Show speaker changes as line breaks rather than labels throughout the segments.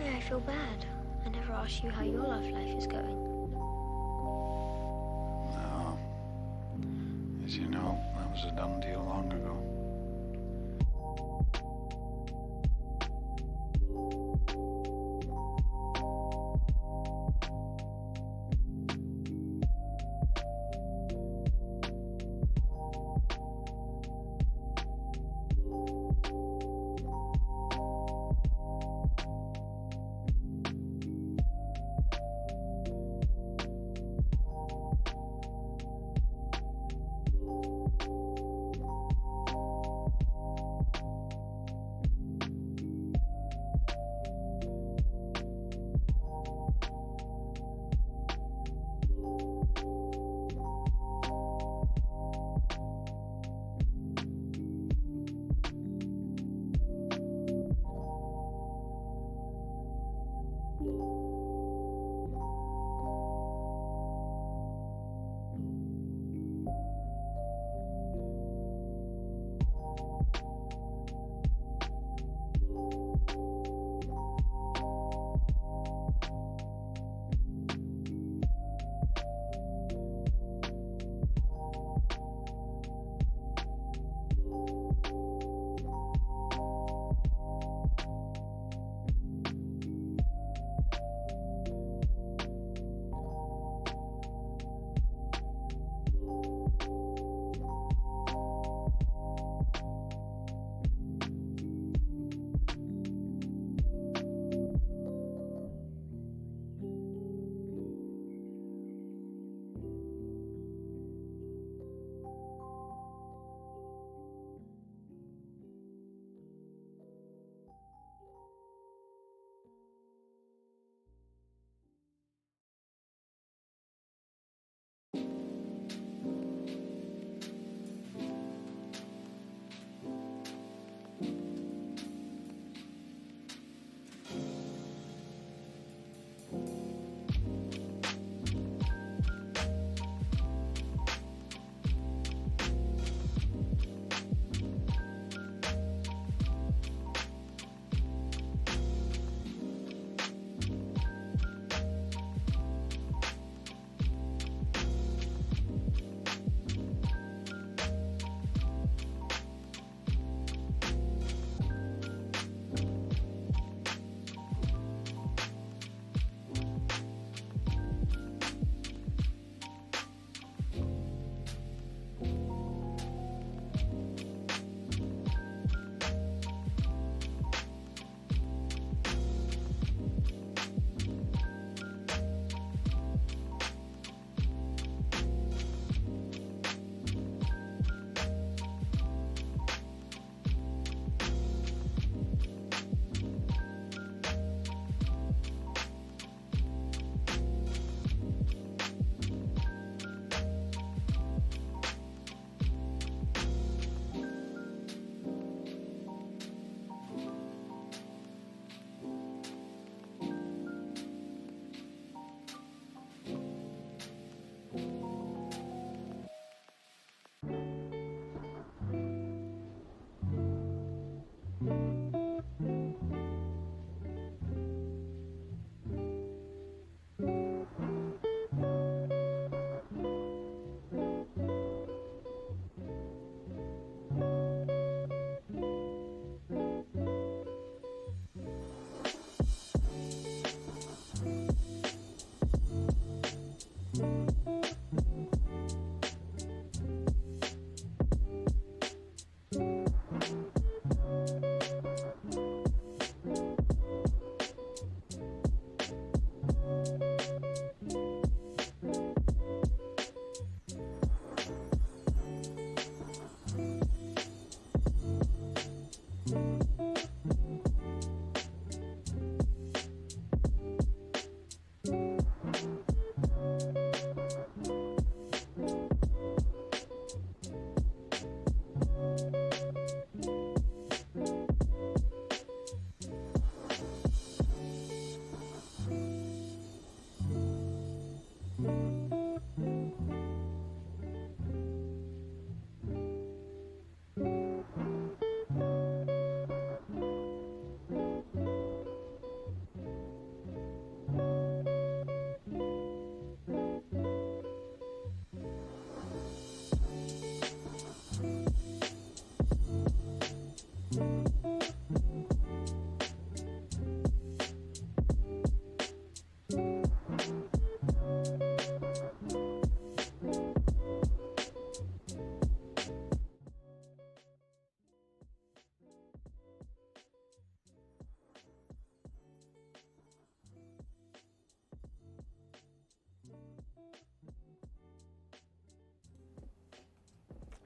sorry I feel bad. I never asked you how your love life is going.
No. As you know, that was a done deal long ago.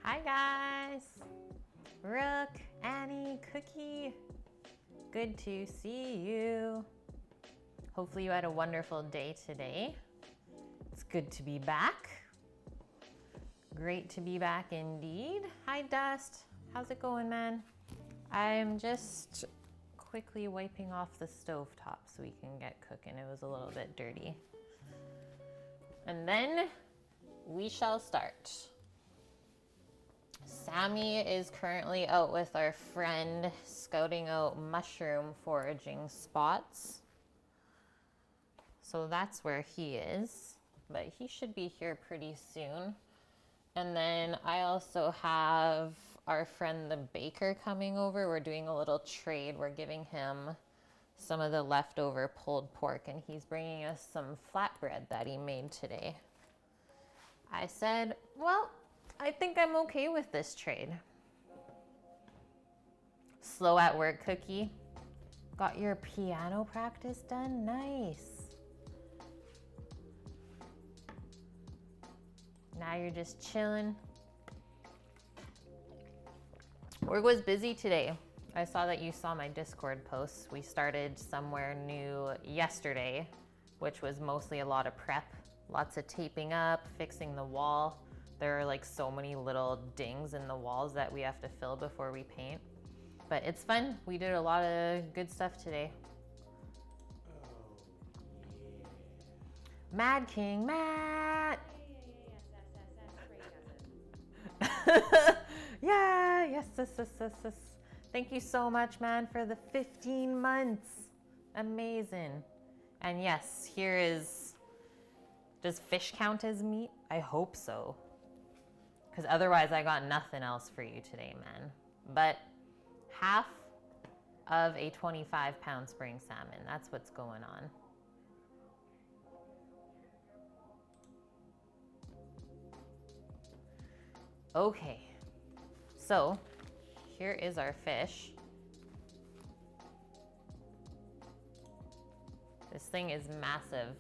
Hi guys. Rook, Annie, Cookie. Good to see you. Hopefully you had a wonderful day today. It's good to be back. Great to be back indeed. Hi Dust. How's it going, man? I'm just quickly wiping off the stovetop so we can get cooking. It was a little bit dirty. And then we shall start. Sammy is currently out with our friend scouting out mushroom foraging spots. So that's where he is, but he should be here pretty soon. And then I also have our friend the baker coming over. We're doing a little trade. We're giving him some of the leftover pulled pork and he's bringing us some flatbread that he made today. I said, well, I think I'm okay with this trade. Slow at work, Cookie. Got your piano practice done? Nice. Now you're just chilling. Work was busy today. I saw that you saw my Discord posts. We started somewhere new yesterday, which was mostly a lot of prep. Lots of taping up, fixing the wall. There are like so many little dings in the walls that we have to fill before we paint. But it's fun. We did a lot of good stuff today. Mad King Matt! Yeah, yes. Thank you so much, man, for the 15 months. Amazing. And yes, here is, does fish count as meat? I hope so. Because otherwise I got nothing else for you today, man. But half of a 25-pound spring salmon, that's what's going on. Okay, so here is our fish. This thing is massive.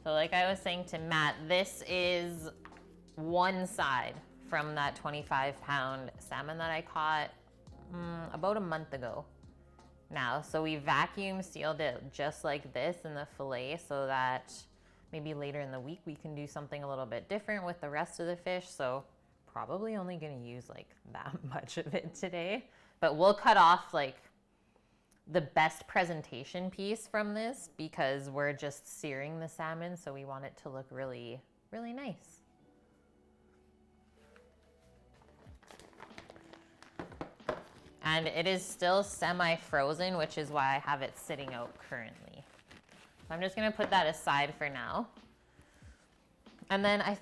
So like I was saying to Matt, this is one side from that 25-pound salmon that I caught about a month ago now. So we vacuum sealed it just like this in the fillet so that maybe later in the week we can do something a little bit different with the rest of the fish. So probably only gonna use like that much of it today, but we'll cut off like the best presentation piece from this because we're just searing the salmon, so we want it to look really, really nice. And it is still semi-frozen, which is why I have it sitting out currently. So I'm just gonna put that aside for now. And then I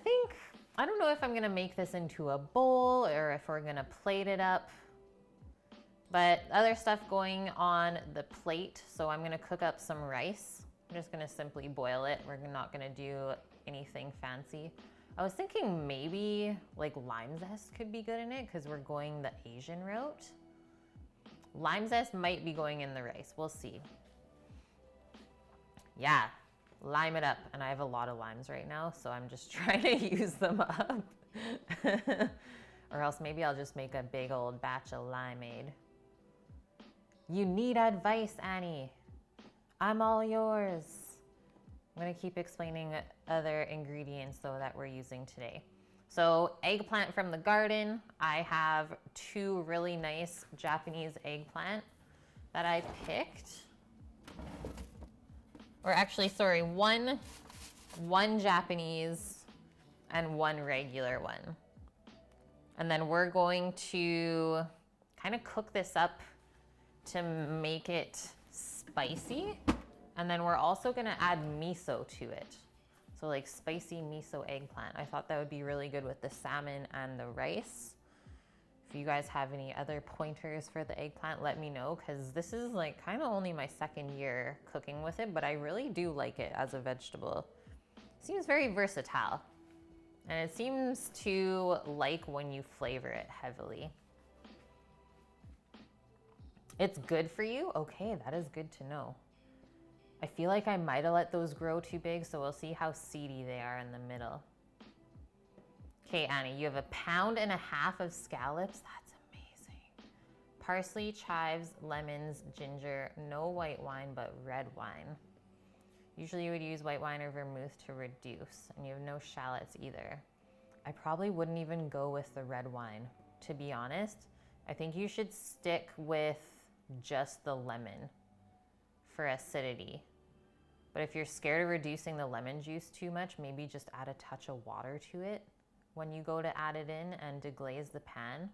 don't know if I'm gonna make this into a bowl or if we're gonna plate it up. But other stuff going on the plate, so I'm gonna cook up some rice. I'm just gonna simply boil it. We're not gonna do anything fancy. I was thinking maybe like lime zest could be good in it because we're going the Asian route. Lime zest might be going in the rice, we'll see. Yeah, lime it up. And I have a lot of limes right now, so I'm just trying to use them up. Or else maybe I'll just make a big old batch of limeade. You need advice, Annie. I'm all yours. I'm gonna keep explaining other ingredients though that we're using today. So eggplant from the garden. I have 2 really nice Japanese eggplant that I picked. Or actually, sorry, one Japanese and 1 regular one. And then we're going to kind of cook this up to make it spicy. And then we're also gonna add miso to it. So like spicy miso eggplant. I thought that would be really good with the salmon and the rice. If you guys have any other pointers for the eggplant, let me know, because this is like kind of only my 2nd year cooking with it, but I really do like it as a vegetable. It seems very versatile. And it seems to like when you flavor it heavily. It's good for you? Okay, that is good to know. I feel like I might have let those grow too big, so we'll see how seedy they are in the middle. Okay, Annie, you have 1.5 pounds of scallops. That's amazing. Parsley, chives, lemons, ginger, no white wine, but red wine. Usually you would use white wine or vermouth to reduce, and you have no shallots either. I probably wouldn't even go with the red wine, to be honest. I think you should stick with just the lemon for acidity. But if you're scared of reducing the lemon juice too much, maybe just add a touch of water to it when you go to add it in and deglaze the pan.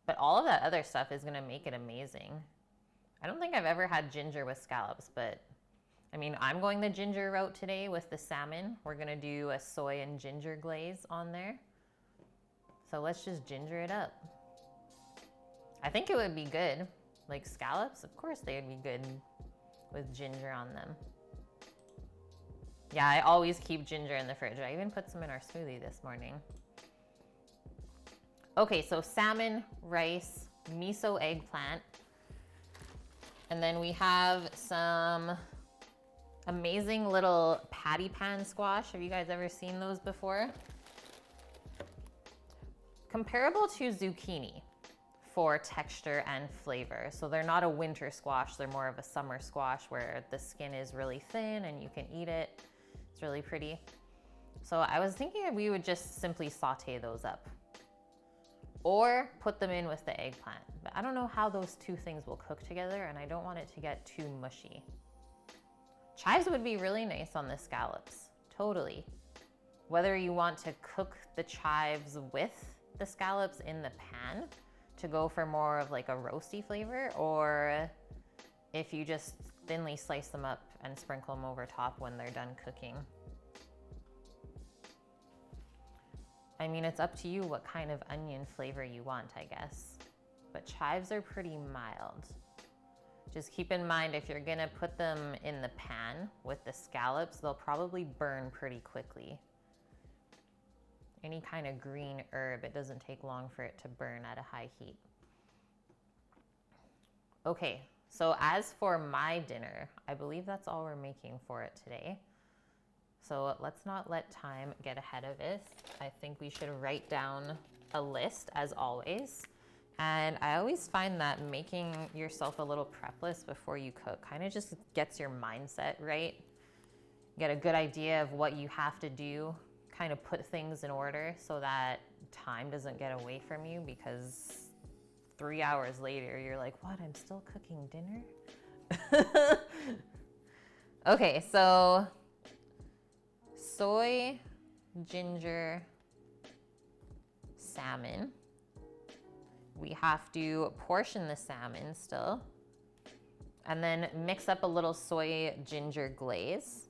But all of that other stuff is gonna make it amazing. I don't think I've ever had ginger with scallops, but I mean, I'm going the ginger route today with the salmon. We're gonna do a soy and ginger glaze on there. So let's just ginger it up. I think it would be good. Like scallops, of course they would be good with ginger on them. Yeah, I always keep ginger in the fridge. I even put some in our smoothie this morning. Okay, so salmon, rice, miso eggplant. And then we have some amazing little patty pan squash. Have you guys ever seen those before? Comparable to zucchini for texture and flavor. So they're not a winter squash, they're more of a summer squash where the skin is really thin and you can eat it. It's really pretty. So I was thinking we would just simply saute those up or put them in with the eggplant. But I don't know how those two things will cook together, and I don't want it to get too mushy. Chives would be really nice on the scallops, totally. Whether you want to cook the chives with the scallops in the pan to go for more of like a roasty flavor, or if you just thinly slice them up and sprinkle them over top when they're done cooking. I mean, it's up to you what kind of onion flavor you want, I guess. But chives are pretty mild. Just keep in mind, if you're gonna put them in the pan with the scallops, they'll probably burn pretty quickly. Any kind of green herb, it doesn't take long for it to burn at a high heat. Okay, so as for my dinner, I believe that's all we're making for it today. So let's not let time get ahead of us. I think we should write down a list as always. And I always find that making yourself a little prep list before you cook kind of just gets your mindset right. Get a good idea of what you have to do, kind of put things in order so that time doesn't get away from you, because 3 hours later you're like, what, I'm still cooking dinner? Okay, so soy, ginger, salmon. We have to portion the salmon still, and then mix up a little soy ginger glaze.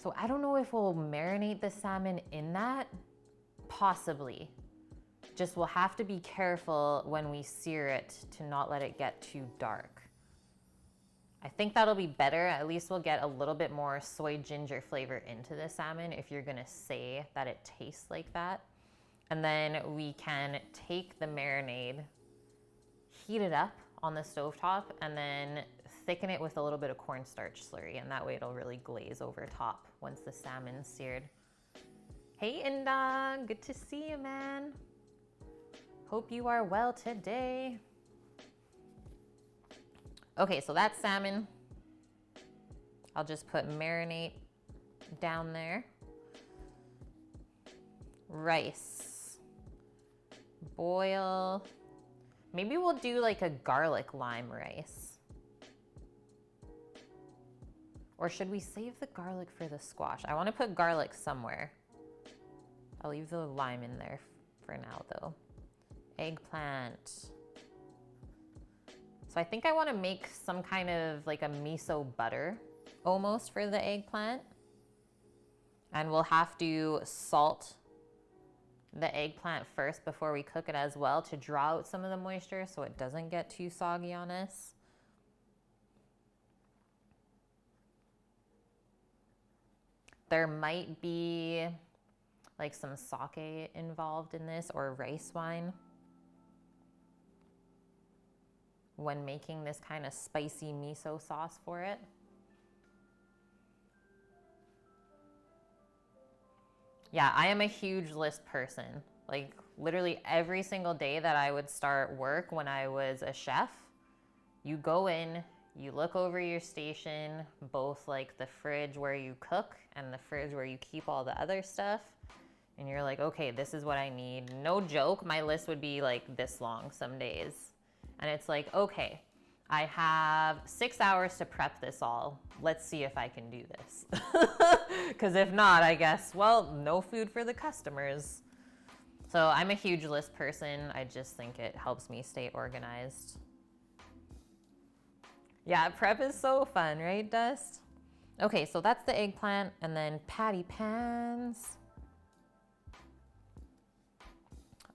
So I don't know if we'll marinate the salmon in that, possibly. Just we'll have to be careful when we sear it to not let it get too dark. I think that'll be better. At least we'll get a little bit more soy ginger flavor into the salmon if you're gonna say that it tastes like that. And then we can take the marinade, heat it up on the stovetop, and then thicken it with a little bit of cornstarch slurry, and that way it'll really glaze over top once the salmon's seared. Hey Inda, good to see you, man. Hope you are well today. Okay, so that's salmon. I'll just put marinate down there. Rice. Boil. Maybe we'll do like a garlic lime rice. Or should we save the garlic for the squash? I want to put garlic somewhere. I'll leave the lime in there for now though. Eggplant. So I think I want to make some kind of like a miso butter almost for the eggplant. And we'll have to salt the eggplant first before we cook it as well to draw out some of the moisture so it doesn't get too soggy on us. There might be like some sake involved in this, or rice wine. when making this kind of spicy miso sauce for it. Yeah, I am a huge list person. Like literally every single day that I would start work when I was a chef, you go in, you look over your station, both like the fridge where you cook and the fridge where you keep all the other stuff. And you're like, okay, this is what I need. No joke, my list would be like this long some days. And it's like, okay, I have 6 hours to prep this all. Let's see if I can do this. Because if not, I guess, well, no food for the customers. So I'm a huge list person. I just think it helps me stay organized. Yeah, prep is so fun, right, Dust? Okay, so that's the eggplant, and then patty pans.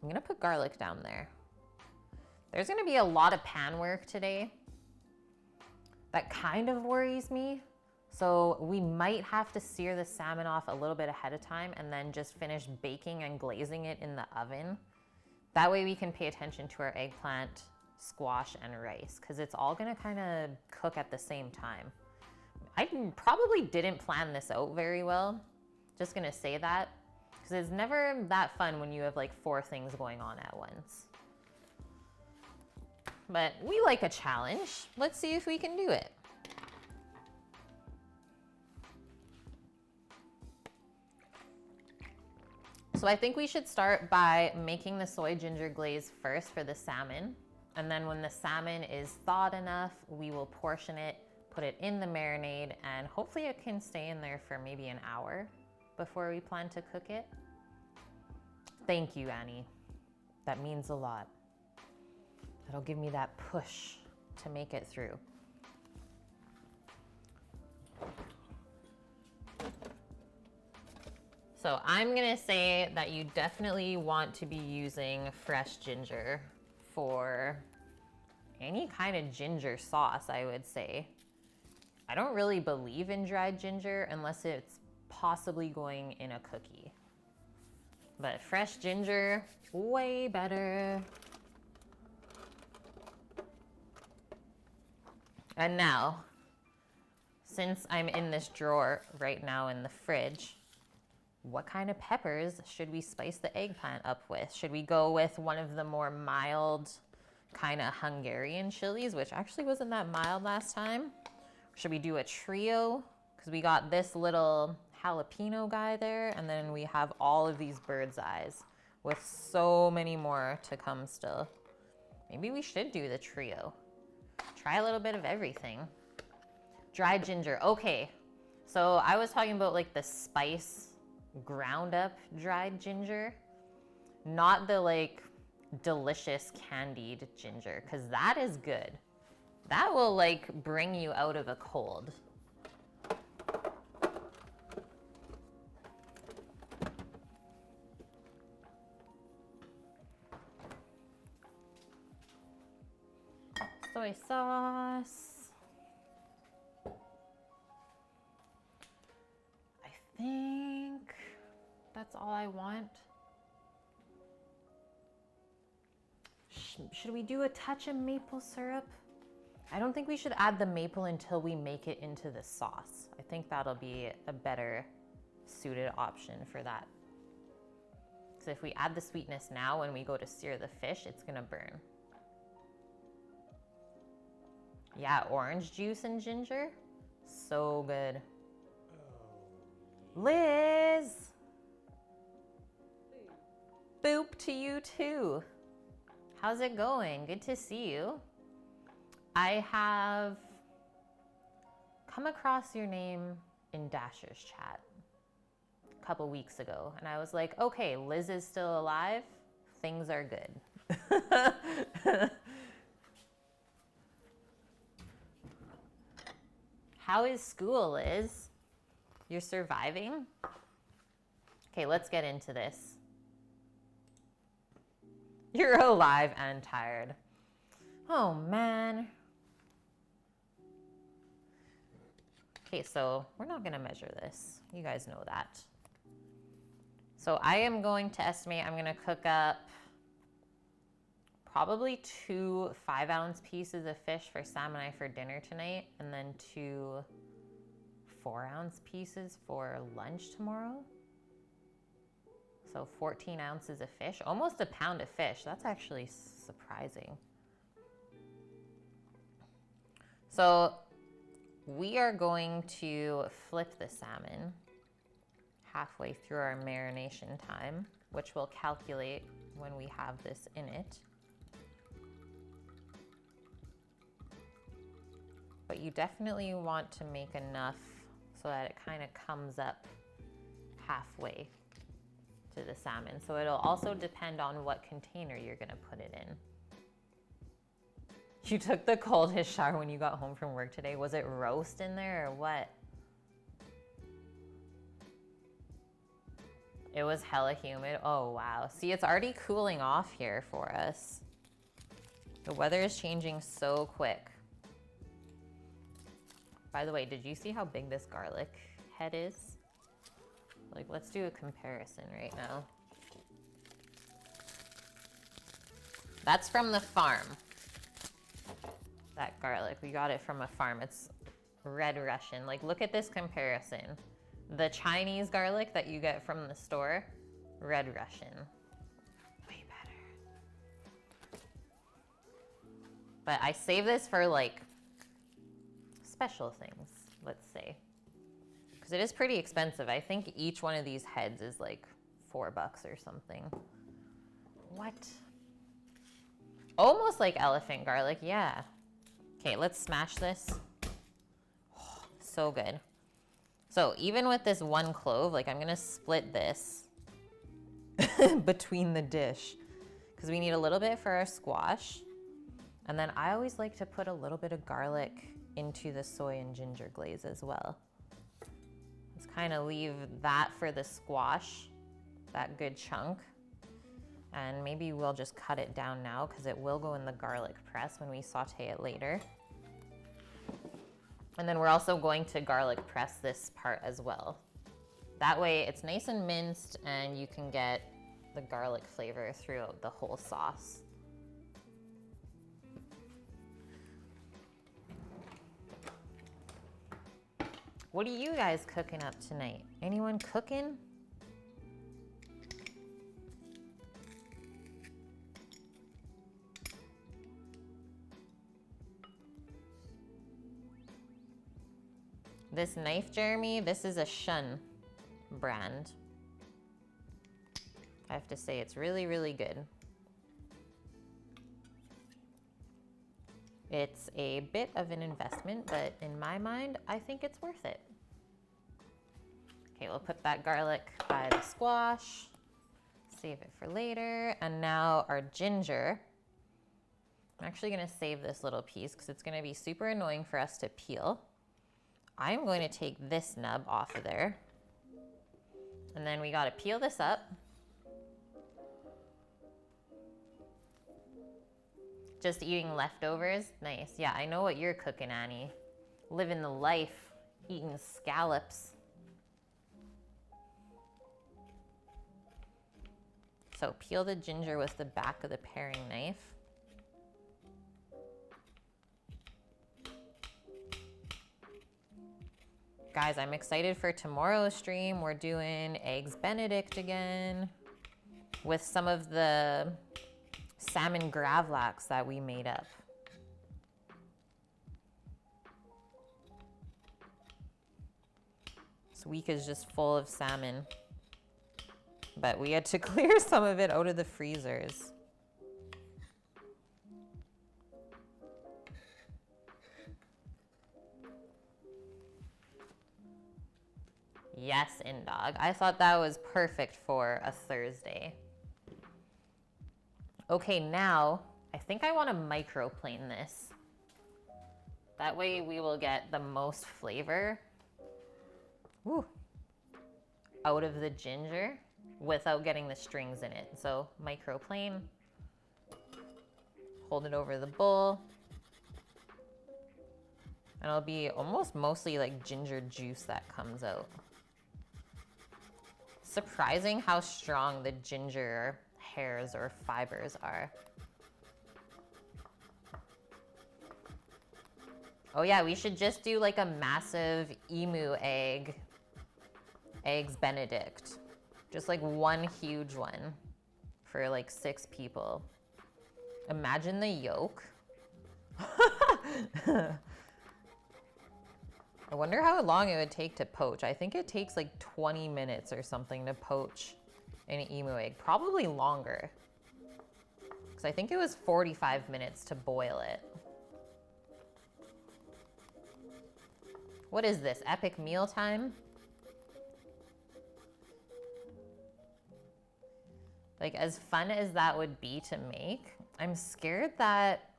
I'm gonna put garlic down there. There's gonna be a lot of pan work today. That kind of worries me. So we might have to sear the salmon off a little bit ahead of time and then just finish baking and glazing it in the oven. That way we can pay attention to our eggplant, squash, and rice, because it's all gonna kind of cook at the same time. I probably didn't plan this out very well. Just gonna say that, because it's never that fun when you have like 4 things going on at once. But we like a challenge. Let's see if we can do it. So I think we should start by making the soy ginger glaze first for the salmon. And then when the salmon is thawed enough, we will portion it, put it in the marinade, and hopefully it can stay in there for maybe an hour before we plan to cook it. Thank you, Annie. That means a lot. That'll give me that push to make it through. So I'm gonna say that you definitely want to be using fresh ginger for any kind of ginger sauce, I would say. I don't really believe in dried ginger unless it's possibly going in a cookie. But fresh ginger, way better. And now, since I'm in this drawer right now in the fridge, what kind of peppers should we spice the eggplant up with? Should we go with one of the more mild kind of Hungarian chilies, which actually wasn't that mild last time? Should we do a trio? Because we got this little jalapeno guy there, and then we have all of these bird's eyes with so many more to come still. Maybe we should do the trio. Try a little bit of everything. Dried ginger, okay. So I was talking about like the spice ground up dried ginger, not the like delicious candied ginger, because that is good. That will like bring you out of a cold. Soy sauce. I think that's all I want. Should we do a touch of maple syrup? I don't think we should add the maple until we make it into the sauce. I think that'll be a better suited option for that. So if we add the sweetness now when we go to sear the fish, it's gonna burn. Yeah, orange juice and ginger, so good. Liz! Boop to you too. How's it going? Good to see you. I have come across your name in Dasher's chat a couple weeks ago, and I was like, okay, Liz is still alive. Things are good. How is school, Liz? You're surviving? Okay, let's get into this. You're alive and tired. Oh, man. Okay, so we're not gonna measure this. You guys know that. So I am going to estimate I'm gonna cook up probably 2 5-ounce pieces of fish for Sam and I for dinner tonight, and then 2 4-ounce pieces for lunch tomorrow. So 14 ounces of fish, almost a pound of fish. That's actually surprising. So we are going to flip the salmon halfway through our marination time, which we'll calculate when we have this in it. But you definitely want to make enough so that it kind of comes up halfway to the salmon. So it'll also depend on what container you're gonna put it in. You took the coldest shower when you got home from work today. Was it roast in there or what? It was hella humid. Oh wow. See, it's already cooling off here for us. The weather is changing so quick. By the way, did you see how big this garlic head is? Like, let's do a comparison right now. That's from the farm. That garlic, we got it from a farm. It's red Russian. Like, look at this comparison. The Chinese garlic that you get from the store, red Russian. Way better. But I save this for like special things, let's say. Because it is pretty expensive. I think each one of these heads is like $4 or something. What? Almost like elephant garlic, yeah. Okay, let's smash this. Oh, so good. So even with this 1 clove, like I'm gonna split this between the dish because we need a little bit for our squash. And then I always like to put a little bit of garlic into the soy and ginger glaze as well. Let's kind of leave that for the squash, that good chunk. And maybe we'll just cut it down now because it will go in the garlic press when we saute it later. And then we're also going to garlic press this part as well. That way it's nice and minced and you can get the garlic flavor throughout the whole sauce. What are you guys cooking up tonight? Anyone cooking? This knife, Jeremy, this is a Shun brand. I have to say it's really, really good. It's a bit of an investment, but in my mind, I think it's worth it. Okay, we'll put that garlic by the squash, save it for later. And now our ginger. I'm actually gonna save this little piece because it's gonna be super annoying for us to peel. I'm going to take this nub off of there. And then we gotta peel this up. Just eating leftovers? Nice. Yeah, I know what you're cooking, Annie. Living the life, eating scallops. So peel the ginger with the back of the paring knife. Guys, I'm excited for tomorrow's stream. We're doing Eggs Benedict again with some of the salmon gravlax that we made up. This week is just full of salmon, but we had to clear some of it out of the freezers. Yes, Indog. I thought that was perfect for a Thursday. Okay, now I think I want to microplane this. That way we will get the most flavor out of the ginger without getting the strings in it. So microplane, hold it over the bowl, and it'll be almost mostly like ginger juice that comes out. Surprising how strong the ginger hairs or fibers are. Oh yeah, we should just do like a massive emu eggs Benedict. Just like one huge one for like 6 people. Imagine the yolk. I wonder how long it would take to poach. I think it takes like 20 minutes or something to poach an emu egg. Probably longer. Because I think it was 45 minutes to boil it. What is this? Epic meal time? Like, as fun as that would be to make, I'm scared that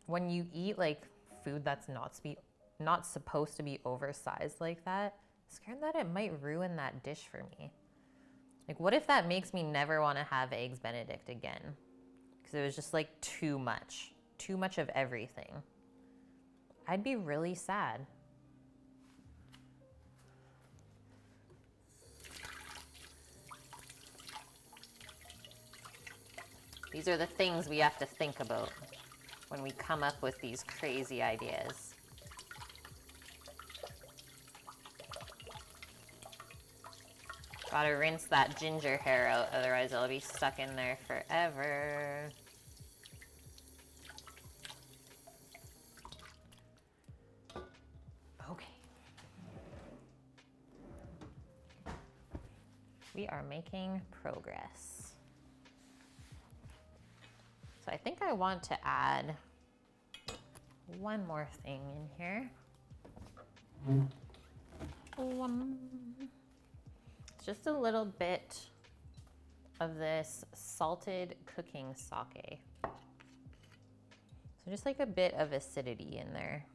when you eat like food that's not supposed to be oversized like that, I'm scared that it might ruin that dish for me. Like, what if that makes me never want to have eggs Benedict again? Because it was just like too much of everything. I'd be really sad. These are the things we have to think about when we come up with these crazy ideas. Gotta rinse that ginger hair out, otherwise it'll be stuck in there forever. Okay. We are making progress. So I think I want to add one more thing in here. Just a little bit of this salted cooking sake. So just like a bit of acidity in there.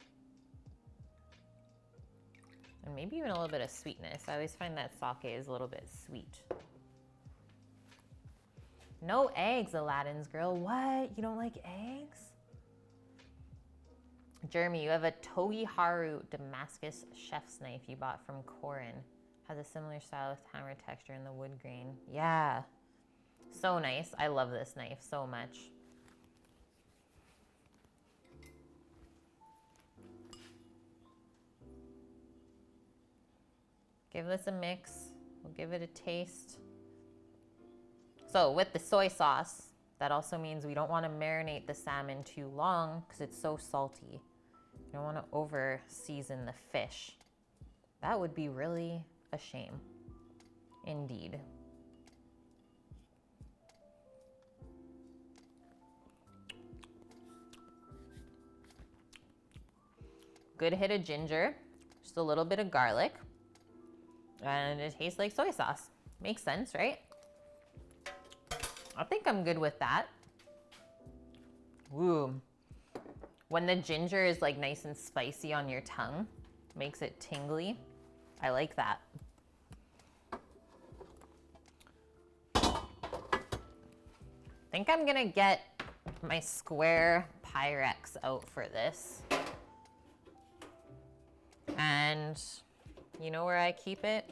And maybe even a little bit of sweetness. I always find that sake is a little bit sweet. No eggs, Aladdin's girl. What? You don't like eggs? Jeremy, you have a Togi Haru Damascus chef's knife you bought from Corin. Has a similar style with hammer texture in the wood grain. Yeah. So nice. I love this knife so much. Give this a mix. We'll give it a taste. So with the soy sauce, that also means we don't want to marinate the salmon too long because it's so salty. You don't want to over season the fish. That would be really a shame. Indeed. Good hit of ginger, just a little bit of garlic, and it tastes like soy sauce. Makes sense, right? I think I'm good with that. Ooh. When the ginger is like nice and spicy on your tongue, makes it tingly. I like that. I think I'm gonna get my square Pyrex out for this. And you know where I keep it?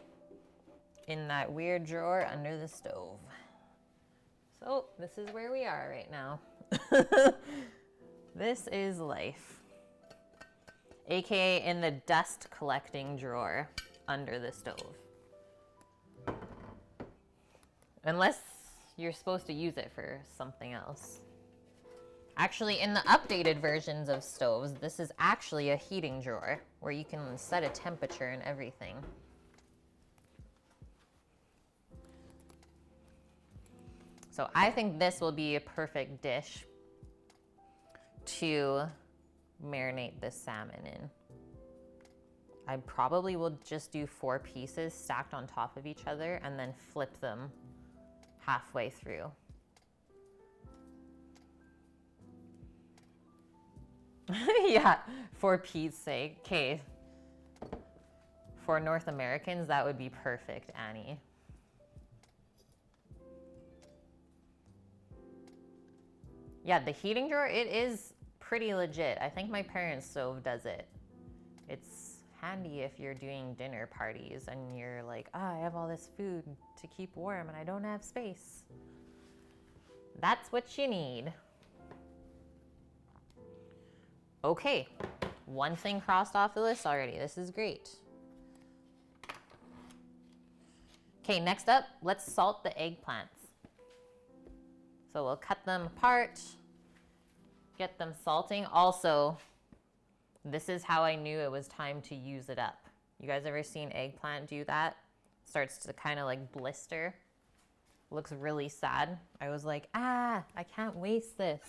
In that weird drawer under the stove. So this is where we are right now. This is life. AKA in the dust collecting drawer under the stove. Unless you're supposed to use it for something else. Actually, in the updated versions of stoves, this is actually a heating drawer where you can set a temperature and everything. So I think this will be a perfect dish to marinate this salmon in. I probably will just do 4 pieces stacked on top of each other and then flip them halfway through. Yeah, for Pete's sake. Okay. For North Americans, that would be perfect, Annie. Yeah, the heating drawer, it is pretty legit. I think my parents' stove does it. It's handy if you're doing dinner parties and you're like, oh, I have all this food to keep warm and I don't have space. That's what you need. Okay, one thing crossed off the list already. This is great. Okay, next up, let's salt the eggplants. So we'll cut them apart, get them salting. Also, this is how I knew it was time to use it up. You guys ever seen eggplant do that? Starts to kind of like blister. Looks really sad. I was like, I can't waste this.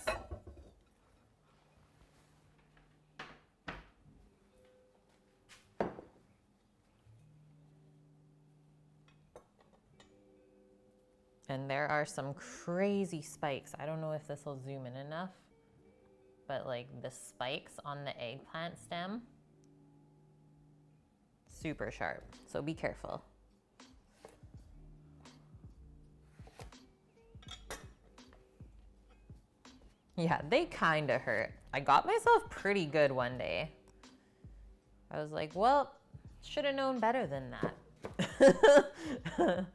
And there are some crazy spikes. I don't know if this will zoom in enough, but like the spikes on the eggplant stem, super sharp. So be careful. Yeah, they kind of hurt. I got myself pretty good one day. I was like, well, should have known better than that.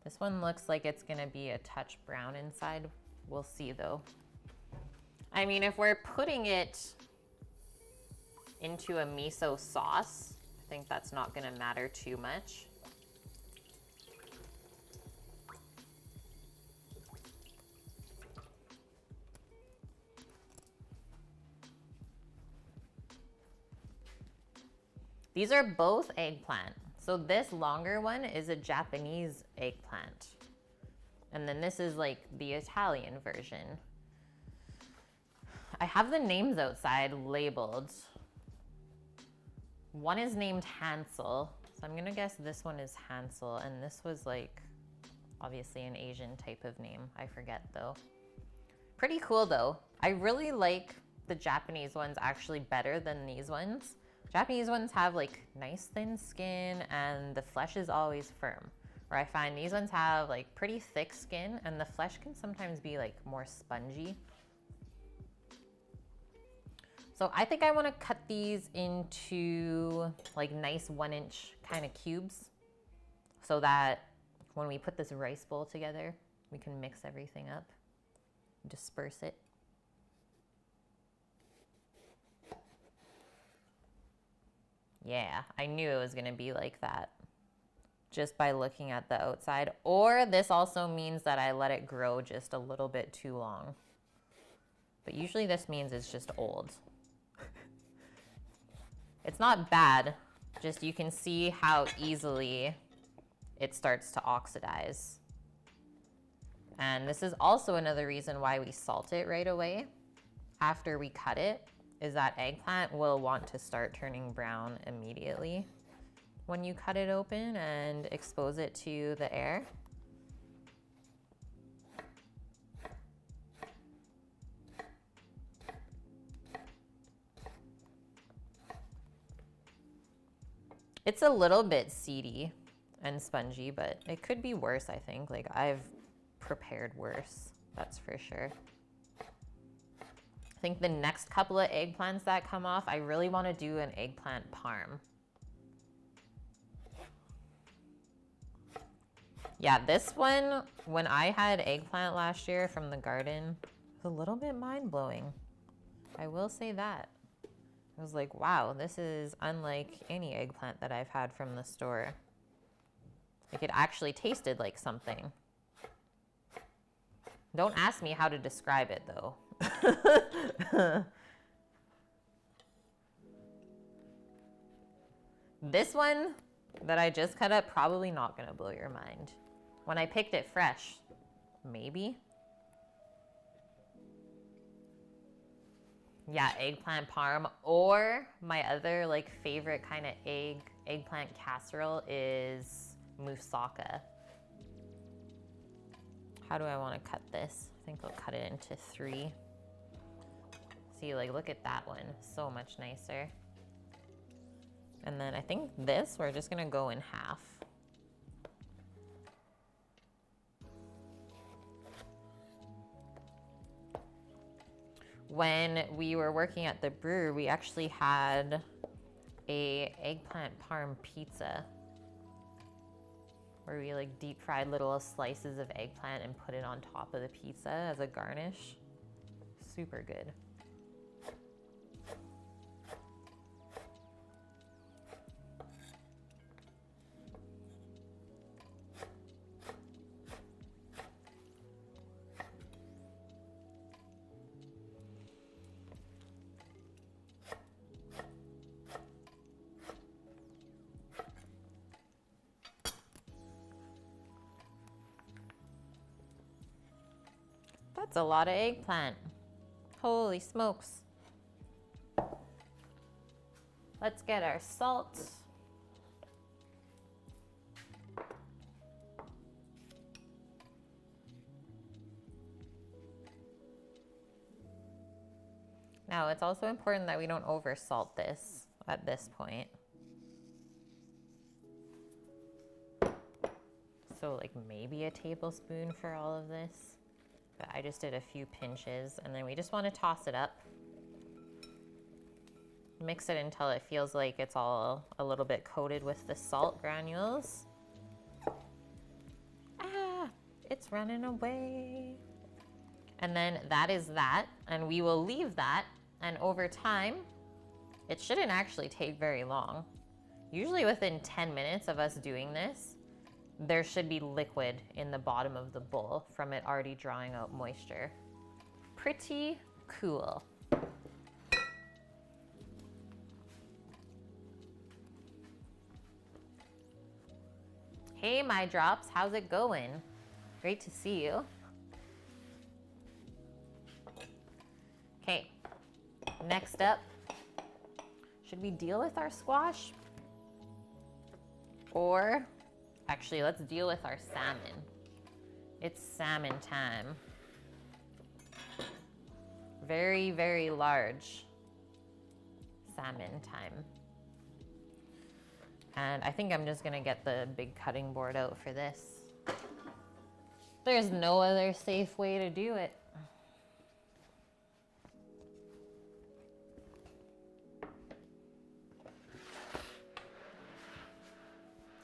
This one looks like it's gonna be a touch brown inside. We'll see though. I mean, if we're putting it into a miso sauce, I think that's not gonna matter too much. These are both eggplant. So this longer one is a Japanese eggplant. And then this is like the Italian version. I have the names outside labeled. One is named Hansel. So I'm gonna guess this one is Hansel. And this was like, obviously an Asian type of name. I forget though. Pretty cool though. I really like the Japanese ones actually better than these ones. Japanese ones have like nice thin skin and the flesh is always firm. Where I find these ones have like pretty thick skin and the flesh can sometimes be like more spongy. So I think I want to cut these into like nice 1-inch kind of cubes so that when we put this rice bowl together, we can mix everything up, disperse it. Yeah, I knew it was gonna be like that just by looking at the outside. Or this also means that I let it grow just a little bit too long. But usually this means it's just old. It's not bad, just you can see how easily it starts to oxidize. And this is also another reason why we salt it right away after we cut it. Is that eggplant will want to start turning brown immediately when you cut it open and expose it to the air. It's a little bit seedy and spongy, but it could be worse, I think. Like I've prepared worse, that's for sure. I think the next couple of eggplants that come off, I really want to do an eggplant parm. Yeah, this one, when I had eggplant last year from the garden, was a little bit mind-blowing. I will say that. I was like, wow, this is unlike any eggplant that I've had from the store. Like it actually tasted like something. Don't ask me how to describe it though. This one that I just cut up, probably not gonna blow your mind. When I picked it fresh, maybe. Yeah, eggplant parm, or my other like favorite kind of eggplant casserole is moussaka. How do I want to cut this? I think I'll cut it into 3. See, like, look at that one. So much nicer. And then I think this, we're just gonna go in half. When we were working at the brewer, we actually had a eggplant parm pizza where we like deep fried little slices of eggplant and put it on top of the pizza as a garnish. super good. That's a lot of eggplant. Holy smokes. Let's get our salt. Now, it's also important that we don't over salt this at this point. So like maybe a tablespoon for all of this. But I just did a few pinches, and then we just want to toss it up. Mix it until it feels like it's all a little bit coated with the salt granules. Ah, it's running away. And then that is that, and we will leave that, and over time, it shouldn't actually take very long. Usually within 10 minutes of us doing this, there should be liquid in the bottom of the bowl from it already drawing out moisture. Pretty cool. Hey, my drops, how's it going? Great to see you. Okay, next up, should we deal with our squash? Or, actually, let's deal with our salmon. It's salmon time. Very, very large salmon time. And I think I'm just gonna get the big cutting board out for this. There's no other safe way to do it.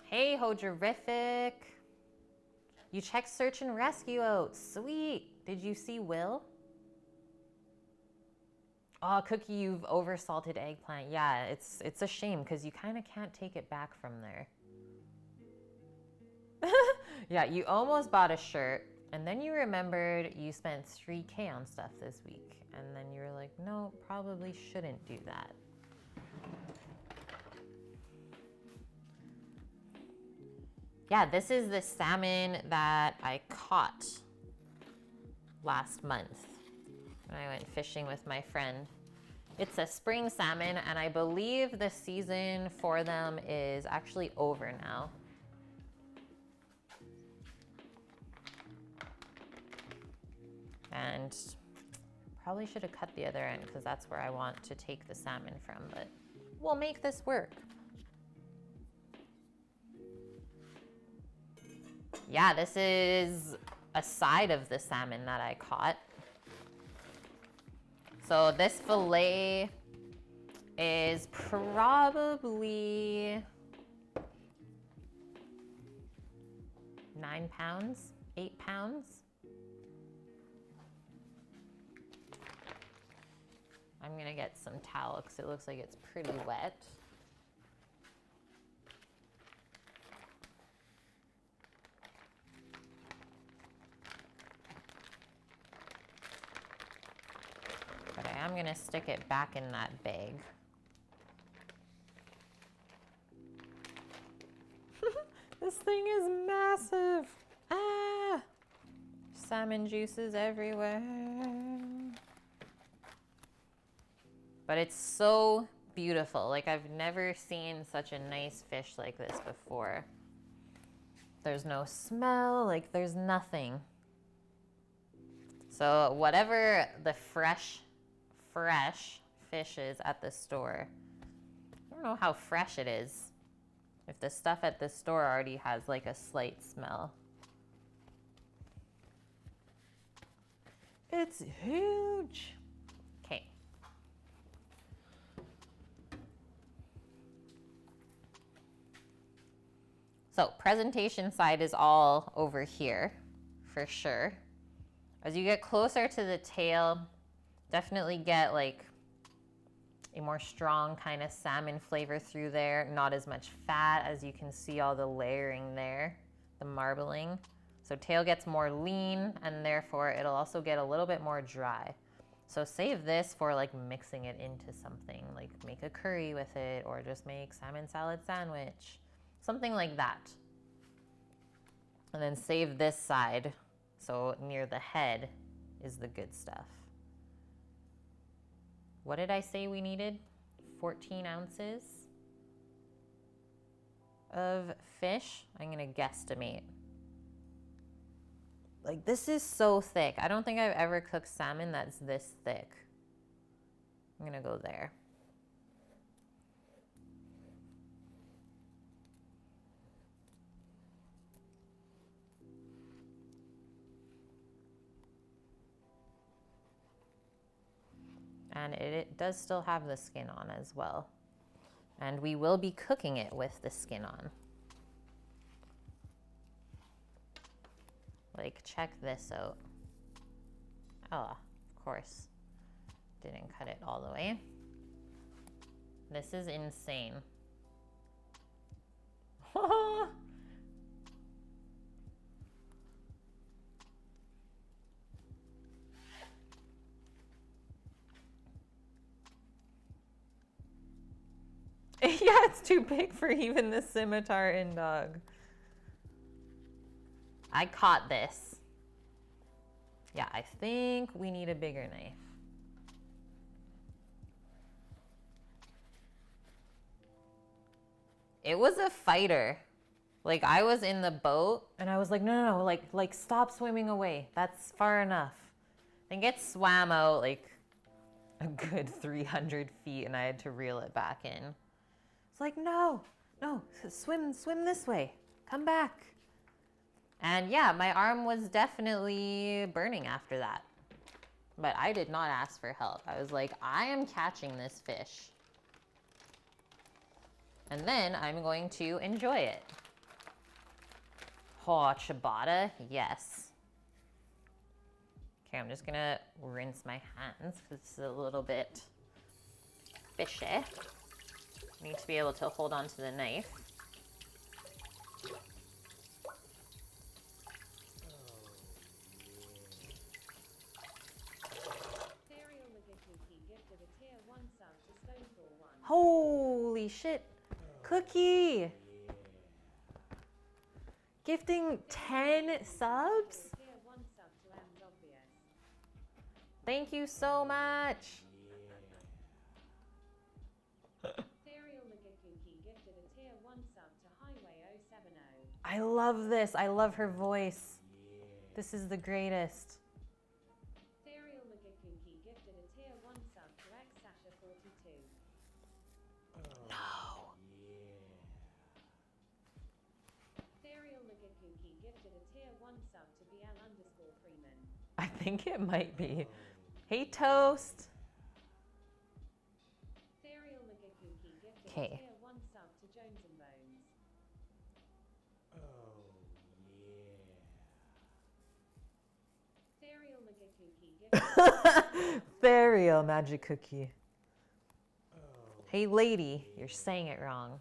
Hey, Hojerific. You checked search and rescue out. Sweet. Did you see Will? Oh, Cookie, you've oversalted eggplant. Yeah, it's a shame because you kind of can't take it back from there. Yeah, you almost bought a shirt and then you remembered you spent $3K on stuff this week. And then you were like, no, probably shouldn't do that. Yeah, this is the salmon that I caught last month when I went fishing with my friend. It's a spring salmon, and I believe the season for them is actually over now. And probably should have cut the other end because that's where I want to take the salmon from, but we'll make this work. Yeah, this is a side of the salmon that I caught. So this fillet is probably 9 pounds, 8 pounds. I'm gonna get some towel because it looks like it's pretty wet. But I am gonna stick it back in that bag. This thing is massive. Ah! Salmon juices everywhere. But it's so beautiful. Like, I've never seen such a nice fish like this before. There's no smell, like there's nothing. So whatever the fresh fish is at the store, I don't know how fresh it is. If the stuff at the store already has like a slight smell. It's huge. Okay. So presentation side is all over here for sure. As you get closer to the tail, Definitely get like a more strong kind of salmon flavor through there. Not as much fat, as you can see all the layering there, the marbling. So tail gets more lean, and therefore it'll also get a little bit more dry. So save this for like mixing it into something, like make a curry with it, or just make salmon salad sandwich, something like that. And then save this side, so near the head is the good stuff. What did I say we needed? 14 ounces of fish. I'm gonna guesstimate. Like, this is so thick. I don't think I've ever cooked salmon that's this thick. I'm gonna go there. And it does still have the skin on as well. And we will be cooking it with the skin on. Like, check this out. Oh, of course. Didn't cut it all the way. This is insane. Yeah, it's too big for even the scimitar in dog. I caught this. Yeah, I think we need a bigger knife. It was a fighter. Like, I was in the boat and I was like, no, like stop swimming away. That's far enough. I think it swam out like a good 300 feet and I had to reel it back in. It's like, no, swim this way. Come back. And yeah, my arm was definitely burning after that. But I did not ask for help. I was like, I am catching this fish. And then I'm going to enjoy it. Oh, ciabatta, yes. Okay, I'm just gonna rinse my hands because it's a little bit fishy. Need to be able to hold on to the knife. Holy shit. Cookie. Gifting 10 subs? Thank you so much. I love this. I love her voice. This is the greatest. No. I think it might be. Hey, Toast. Okay. Burial magic cookie. Hey, lady, you're saying it wrong.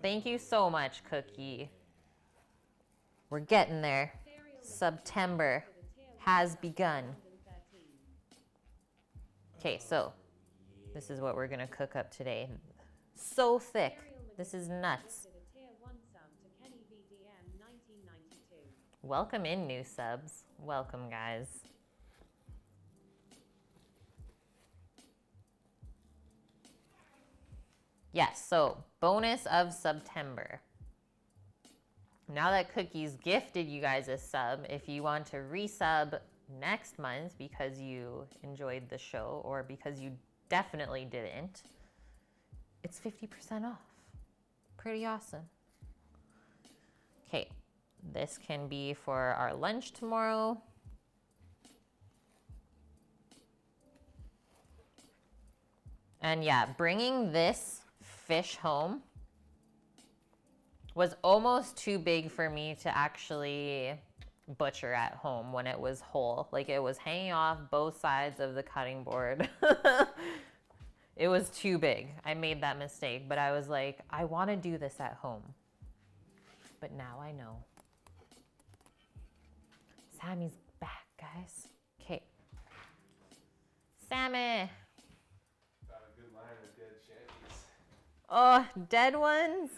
Thank you so much, Cookie. We're getting there. September has begun. Okay, so this is what we're gonna cook up today. So thick. This is nuts. Welcome in, new subs. Welcome, guys. Yes, so bonus of September. Now that Cookie's gifted you guys a sub, if you want to resub next month because you enjoyed the show or because you definitely didn't, it's 50% off. Pretty awesome. Okay, this can be for our lunch tomorrow. And yeah, bringing this fish home was almost too big for me to actually butcher at home when it was whole. Like it was hanging off both sides of the cutting board. It was too big. I made that mistake, but I was like, I want to do this at home. But now I know. Sammy's back, guys. Okay. Sammy.
Got a good line of dead shanties.
Oh, dead ones?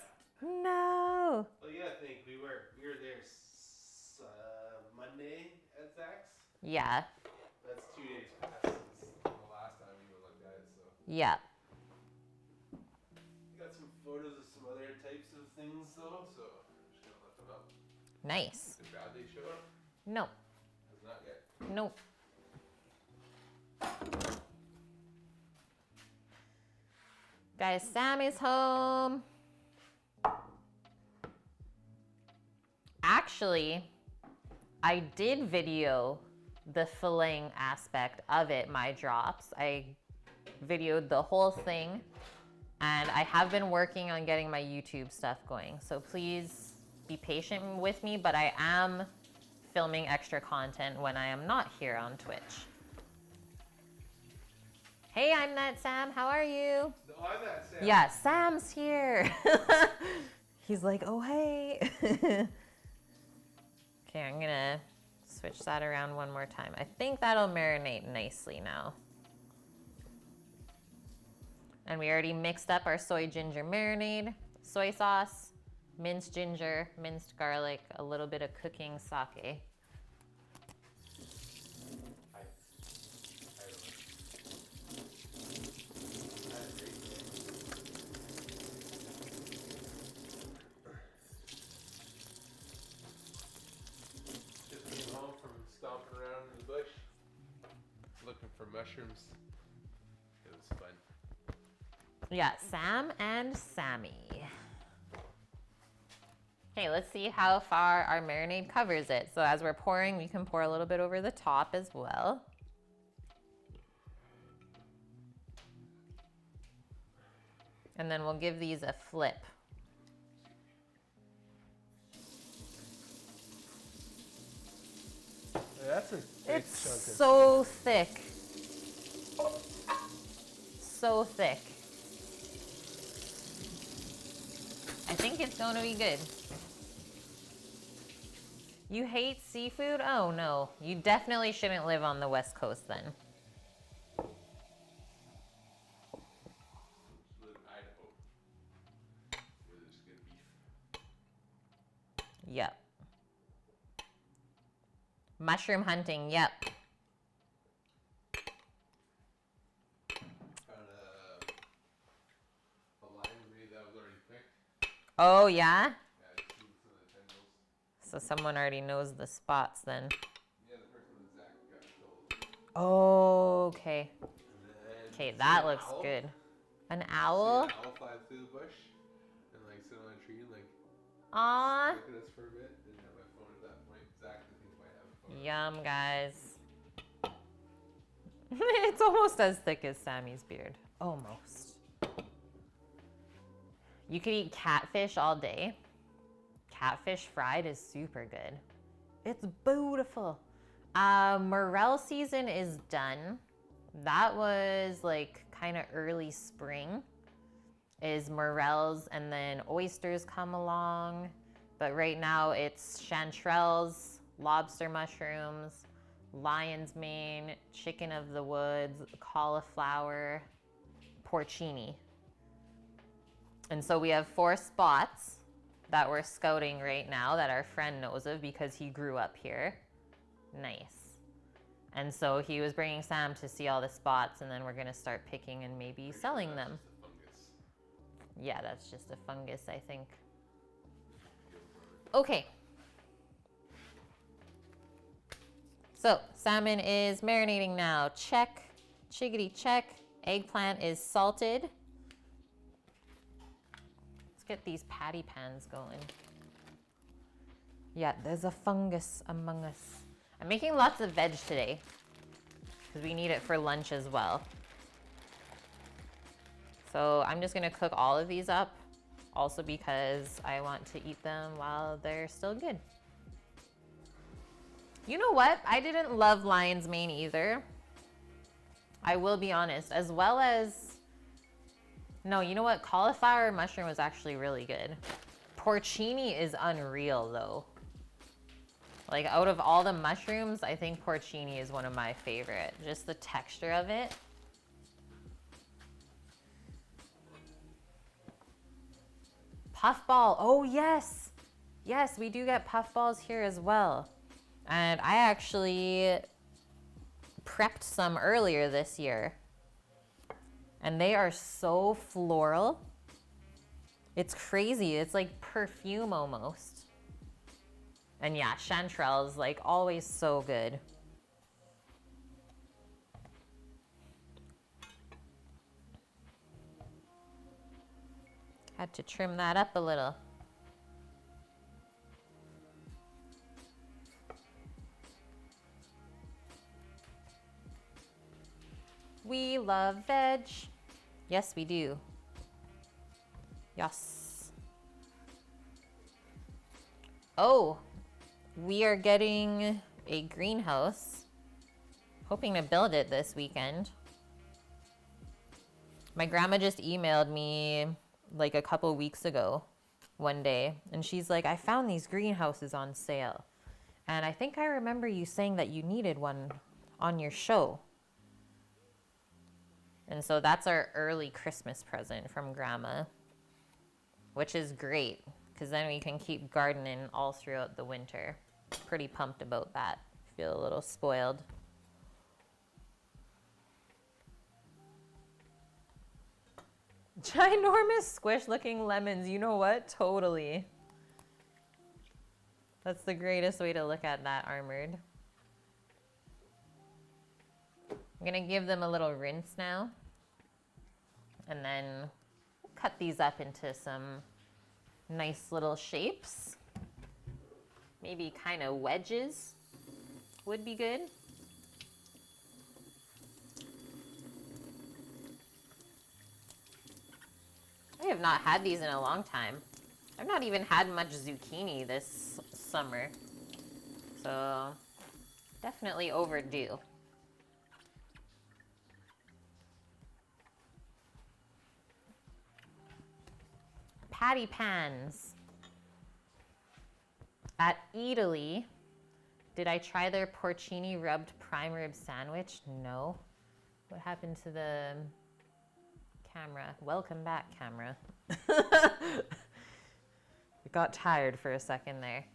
No.
Well, you gotta think we were there Monday at Zach's.
Yeah.
That's 2 days past since the last time we looked at it. So
Yeah.
we got some photos of some other types of things though. So I'm just gonna let them up.
Nice.
Did Bradley show up?
No.
Has not yet.
Nope. Guys, Sammy's home. Actually, I did video the filleting aspect of it, my drops. I videoed the whole thing, and I have been working on getting my YouTube stuff going. So please be patient with me, but I am filming extra content when I am not here on Twitch. Hey, I'm that Sam. How are you?
No, I'm that Sam.
Yeah, Sam's here. He's like, oh, hey. Okay, I'm gonna switch that around one more time. I think that'll marinate nicely now. And we already mixed up our soy ginger marinade, soy sauce, minced ginger, minced garlic, a little bit of cooking sake.
Just came home from stomping around in the bush, looking for mushrooms. It was fun.
Yeah, Sam and Sammy. Okay, let's see how far our marinade covers it. So as we're pouring, we can pour a little bit over the top as well. And then we'll give these a flip.
That's a big
It's
chunk of
so thick. So thick. I think it's going to be good. You hate seafood? Oh no, you definitely shouldn't live on the West Coast then.
live in Idaho. Where there's good beef.
Yep. Mushroom hunting, yep.
Found a library that was already picked.
Oh yeah?
Yeah, just moved some of the tendrils.
So someone already knows the spots then.
Yeah, the first one Zach got told.
Okay.
And then
Okay,
see
that
an
looks
owl?
good. An
See
owl?
an owl fly through the bush and like sit on a tree and like
Aw.
look at us for a bit. Didn't have my phone at that point. Zach, I think, might have a phone.
Yum, guys. It's almost as thick as Sammy's beard. Almost. You could eat catfish all day. Catfish fried is super good. It's beautiful. Morel season is done. That was like kind of early spring is morels, and then oysters come along. But right now it's chanterelles, lobster mushrooms, lion's mane, chicken of the woods, cauliflower, porcini. And so we have 4 spots that we're scouting right now that our friend knows of because he grew up here. Nice. And so he was bringing Sam to see all the spots, and then we're gonna start picking and maybe selling them.
Just a fungus.
Yeah, that's just a fungus, I think. Okay. So, salmon is marinating now. Check. Chickadee check. Eggplant is salted. Let's get these patty pans going. Yeah, there's a fungus among us. I'm making lots of veg today because we need it for lunch as well. So I'm just gonna cook all of these up Also because I want to eat them while they're still good. You know what? I didn't love lion's mane either. I will be honest. As well as, no, you know what? Cauliflower mushroom was actually really good. Porcini is unreal though. Like out of all the mushrooms, I think porcini is one of my favorite. Just the texture of it. Puffball, oh yes. Yes, we do get puffballs here as well. And I actually prepped some earlier this year. And they are so floral. It's crazy, it's like perfume almost. And yeah, chanterelles, like always so good. Had to trim that up a little. We love veg. Yes, we do. Yes. Oh, we are getting a greenhouse. Hoping to build it this weekend. My grandma just emailed me like a couple weeks ago one day, and she's like, I found these greenhouses on sale. And I think I remember you saying that you needed one on your show. And so that's our early Christmas present from Grandma, which is great because then we can keep gardening all throughout the winter. Pretty pumped about that. Feel a little spoiled. Ginormous squish looking lemons. You know what? Totally. That's the greatest way to look at that, Armored. I'm gonna give them a little rinse now. And then cut these up into some nice little shapes. Maybe kind of wedges would be good. I have not had these in a long time. I've not even had much zucchini this summer. So definitely overdue. Patty pans. At Italy, did I try their porcini rubbed prime rib sandwich? No. What happened to the camera? Welcome back, camera. It got tired for a second there.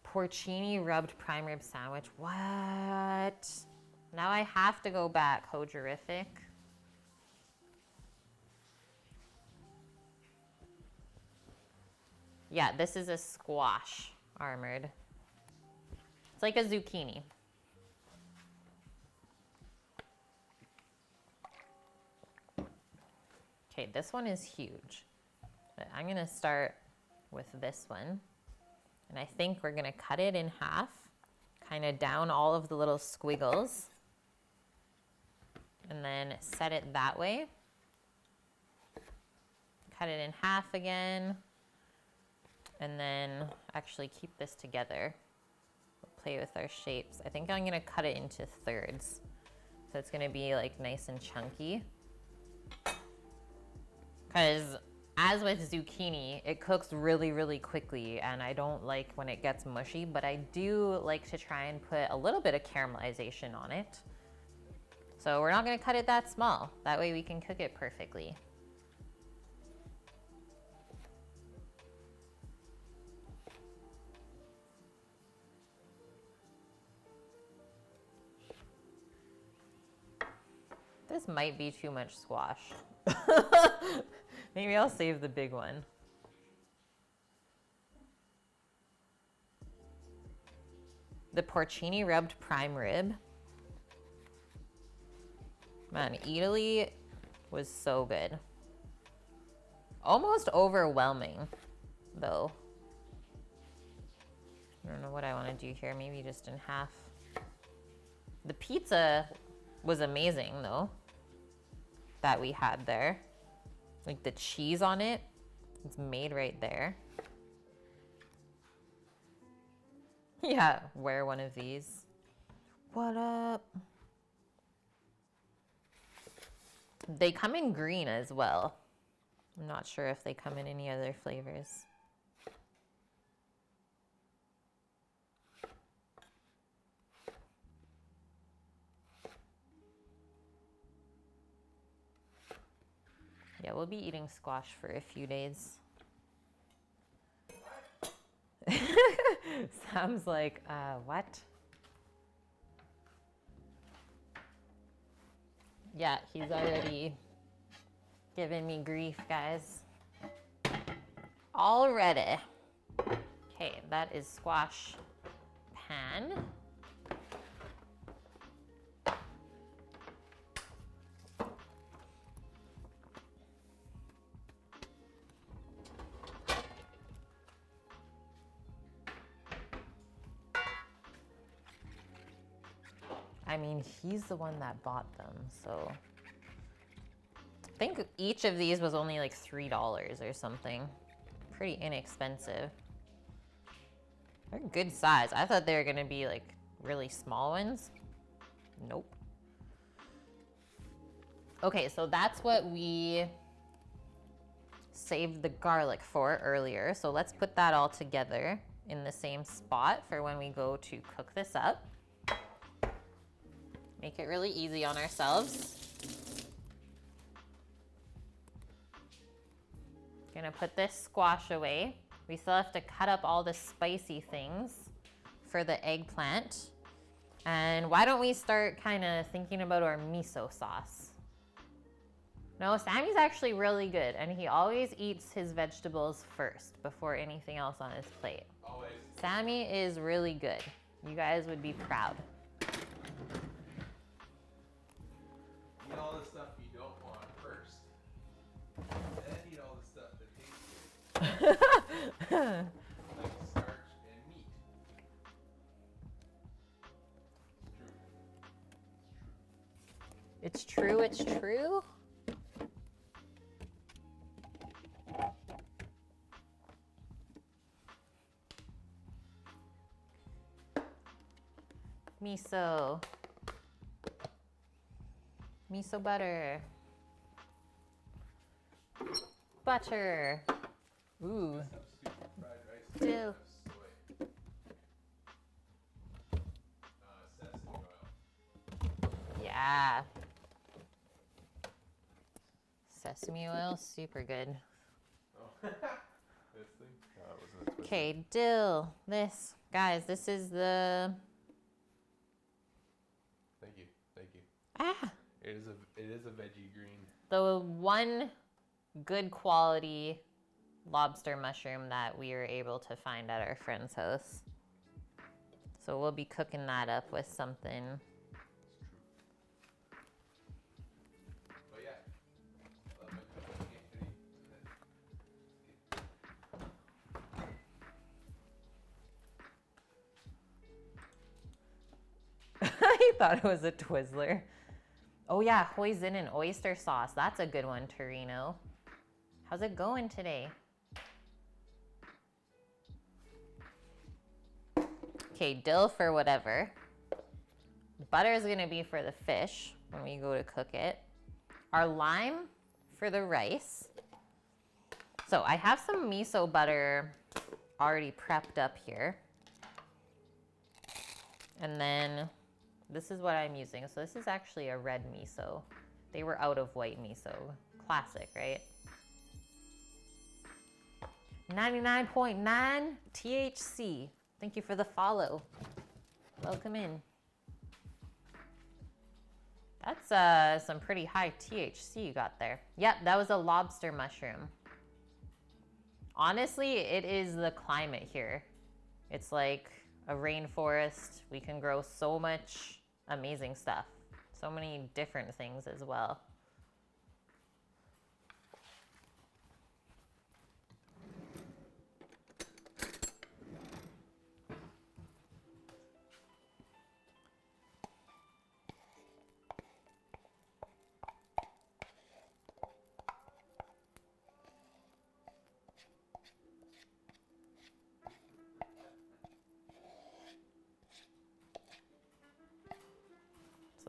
Porcini rubbed prime rib sandwich. What? Now I have to go back. Hojerific. Yeah, this is a squash, Armored. It's like a zucchini. Okay, this one is huge. But I'm gonna start with this one. And I think we're gonna cut it in half, kind of down all of the little squiggles. And then set it that way. Cut it in half again. And then actually keep this together. We'll play with our shapes. I think I'm gonna cut it into thirds. So it's gonna be like nice and chunky. Because as with zucchini, it cooks really, really quickly and I don't like when it gets mushy, but I do like to try and put a little bit of caramelization on it. So we're not gonna cut it that small. That way we can cook it perfectly. This might be too much squash. Maybe I'll save the big one. The porcini rubbed prime rib. Man, Italy was so good. Almost overwhelming, though. I don't know what I want to do here. Maybe just in half. The pizza was amazing, though, that we had there. Like the cheese on it, It's made right there. Yeah, wear one of these. What up? They come in green as well. I'm not sure if they come in any other flavors. Yeah, we'll be eating squash for a few days. Sam's like, what? Yeah, he's already giving me grief, guys. Already. Okay, that is squash pan. I mean, he's the one that bought them, so. I think each of these was only like $3 or something. Pretty inexpensive. They're good size. I thought they were gonna be like really small ones. Nope. Okay, so that's what we saved the garlic for earlier. So let's put that all together in the same spot for when we go to cook this up. Make it really easy on ourselves. Gonna put this squash away. We still have to cut up all the spicy things for the eggplant. And why don't we start kind of thinking about our miso sauce? No, Sammy's actually really good, and he always eats his vegetables first before anything else on his plate.
Always.
Sammy is really good. You guys would be proud.
Eat all the stuff you don't want first. Then eat all the stuff that tastes good. Like starch and meat.
It's true, it's true. Miso. Miso butter. Butter. Ooh.
Fried rice.
Dill.
Soy. Sesame oil.
Yeah. Sesame oil, super good.
Oh. This thing? No, it wasn't a twister.
Okay, dill. This. Guys, this is the...
Thank you. Thank you.
Ah!
It is a veggie green.
The one good quality lobster mushroom that we were able to find at our friend's house. So we'll be cooking that up with something.
But yeah. Love my cooking.
He thought it was a Twizzler. Oh yeah, hoisin and oyster sauce. That's a good one, Torino. How's it going today? Okay, dill for whatever. Butter is gonna be for the fish when we go to cook it. Our lime for the rice. So I have some miso butter already prepped up here. And then this is what I'm using. So this is actually a red miso. They were out of white miso. Classic, right? 99.9 THC. Thank you for the follow. Welcome in. That's some pretty high THC you got there. Yep, that was a lobster mushroom. Honestly, it is the climate here. It's like a rainforest. We can grow so much amazing stuff. So many different things as well.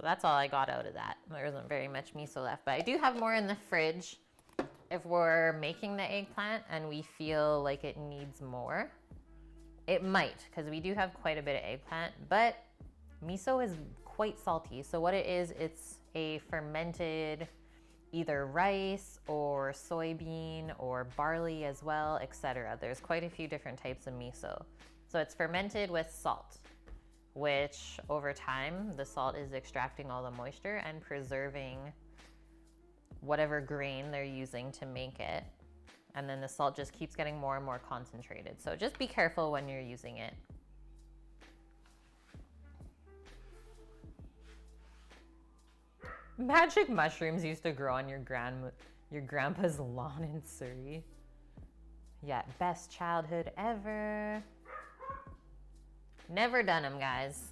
So that's all I got out of that. There isn't very much miso left, but I do have more in the fridge if we're making the eggplant and we feel like it needs more. It might, because we do have quite a bit of eggplant, but miso is quite salty. So what it is, it's a fermented either rice or soybean or barley as well, etc. There's quite a few different types of miso. So it's fermented with salt, which over time, the salt is extracting all the moisture and preserving whatever grain they're using to make it. And then the salt just keeps getting more and more concentrated. So just be careful when you're using it. Magic mushrooms used to grow on your grandpa's lawn in Surrey. Yeah, best childhood ever. Never done them, guys.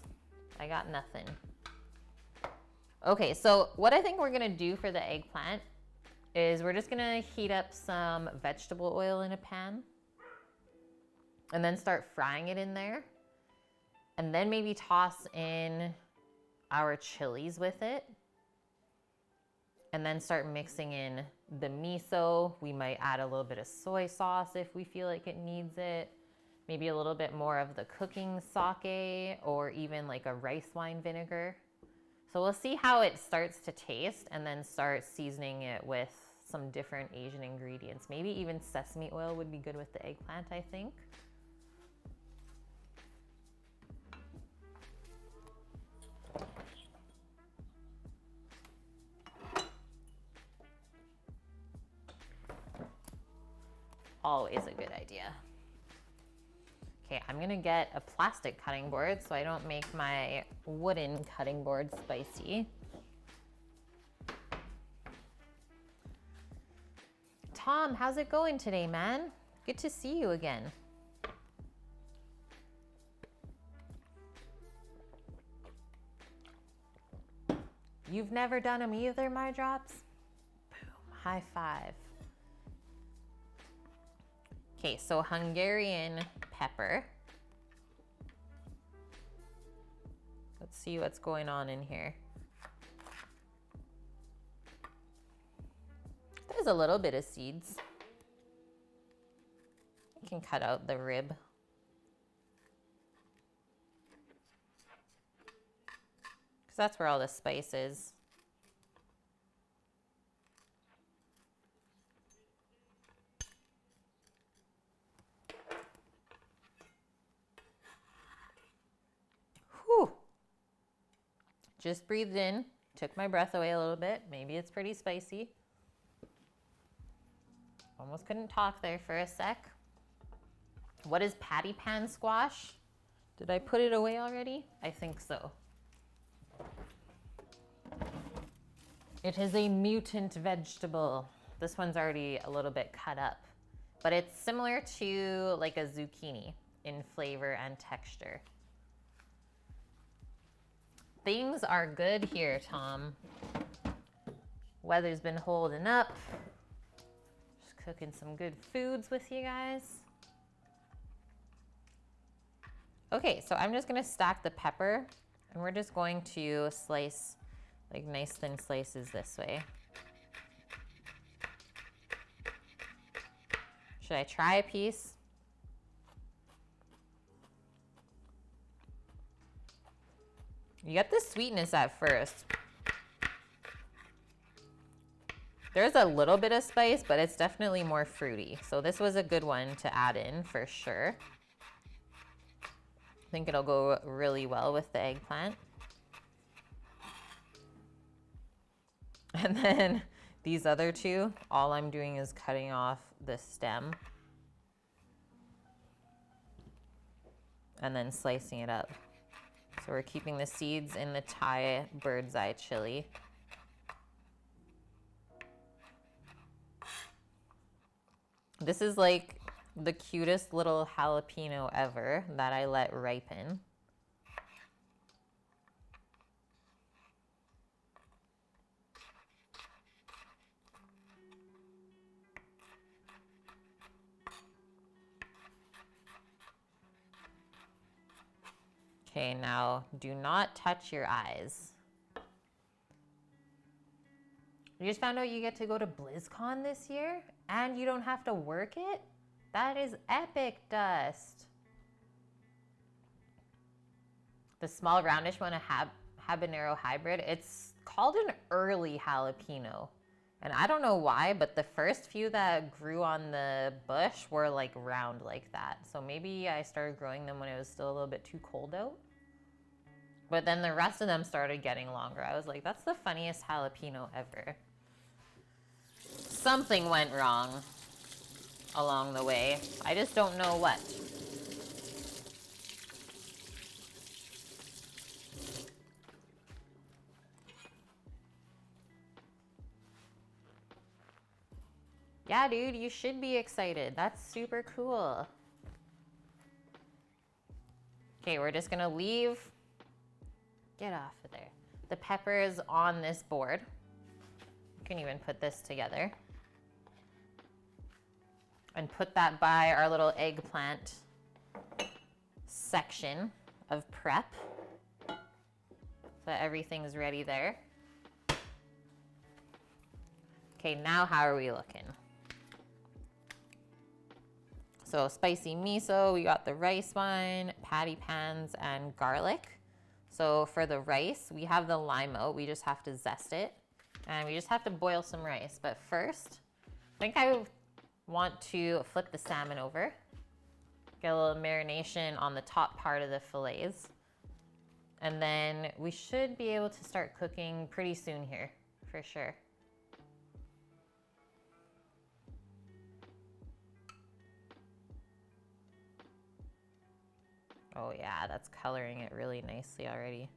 I got nothing. Okay, so what I think we're gonna do for the eggplant is we're just gonna heat up some vegetable oil in a pan and then start frying it in there. And then maybe toss in our chilies with it. And then start mixing in the miso. We might add a little bit of soy sauce if we feel like it needs it. Maybe a little bit more of the cooking sake or even like a rice wine vinegar. So we'll see how it starts to taste and then start seasoning it with some different Asian ingredients. Maybe even sesame oil would be good with the eggplant, I think. Always a good idea. Okay, I'm gonna get a plastic cutting board so I don't make my wooden cutting board spicy. Tom, how's it going today, man? Good to see you again. You've never done them either, my drops? Boom, high five. Okay, so Hungarian pepper. Let's see what's going on in here. There's a little bit of seeds. You can cut out the rib. Because that's where all the spice is. Whew. Just breathed in, took my breath away a little bit. Maybe it's pretty spicy. Almost couldn't talk there for a sec. What is patty pan squash? Did I put it away already? I think so. It is a mutant vegetable. This one's already a little bit cut up, but it's similar to like a zucchini in flavor and texture. Things are good here, Tom. Weather's been holding up. Just cooking some good foods with you guys. Okay, so I'm just gonna stack the pepper and we're just going to slice like nice thin slices this way. Should I try a piece? You get the sweetness at first. There's a little bit of spice, but it's definitely more fruity. So this was a good one to add in for sure. I think it'll go really well with the eggplant. And then these other two, all I'm doing is cutting off the stem and then slicing it up. So we're keeping the seeds in the Thai bird's eye chili. This is like the cutest little jalapeno ever that I let ripen. Okay, now do not touch your eyes. You just found out you get to go to BlizzCon this year and you don't have to work it? That is epic, Dust. The small roundish one, a habanero hybrid. It's called an early jalapeno. And I don't know why, but the first few that grew on the bush were like round like that. So maybe I started growing them when it was still a little bit too cold out. But then the rest of them started getting longer. I was like, that's the funniest jalapeno ever. Something went wrong along the way. I just don't know what. Yeah, dude, you should be excited. That's super cool. Okay, we're just gonna leave. Get off of there. The peppers on this board. You can even put this together. And put that by our little eggplant section of prep. So that everything's ready there. Okay, now how are we looking? So spicy miso, we got the rice one, patty pans, and garlic. So for the rice, we have the limo. We just have to zest it. And we just have to boil some rice. But first, I think I want to flip the salmon over. Get a little marination on the top part of the fillets. And then we should be able to start cooking pretty soon here, for sure. Oh yeah, that's coloring it really nicely already.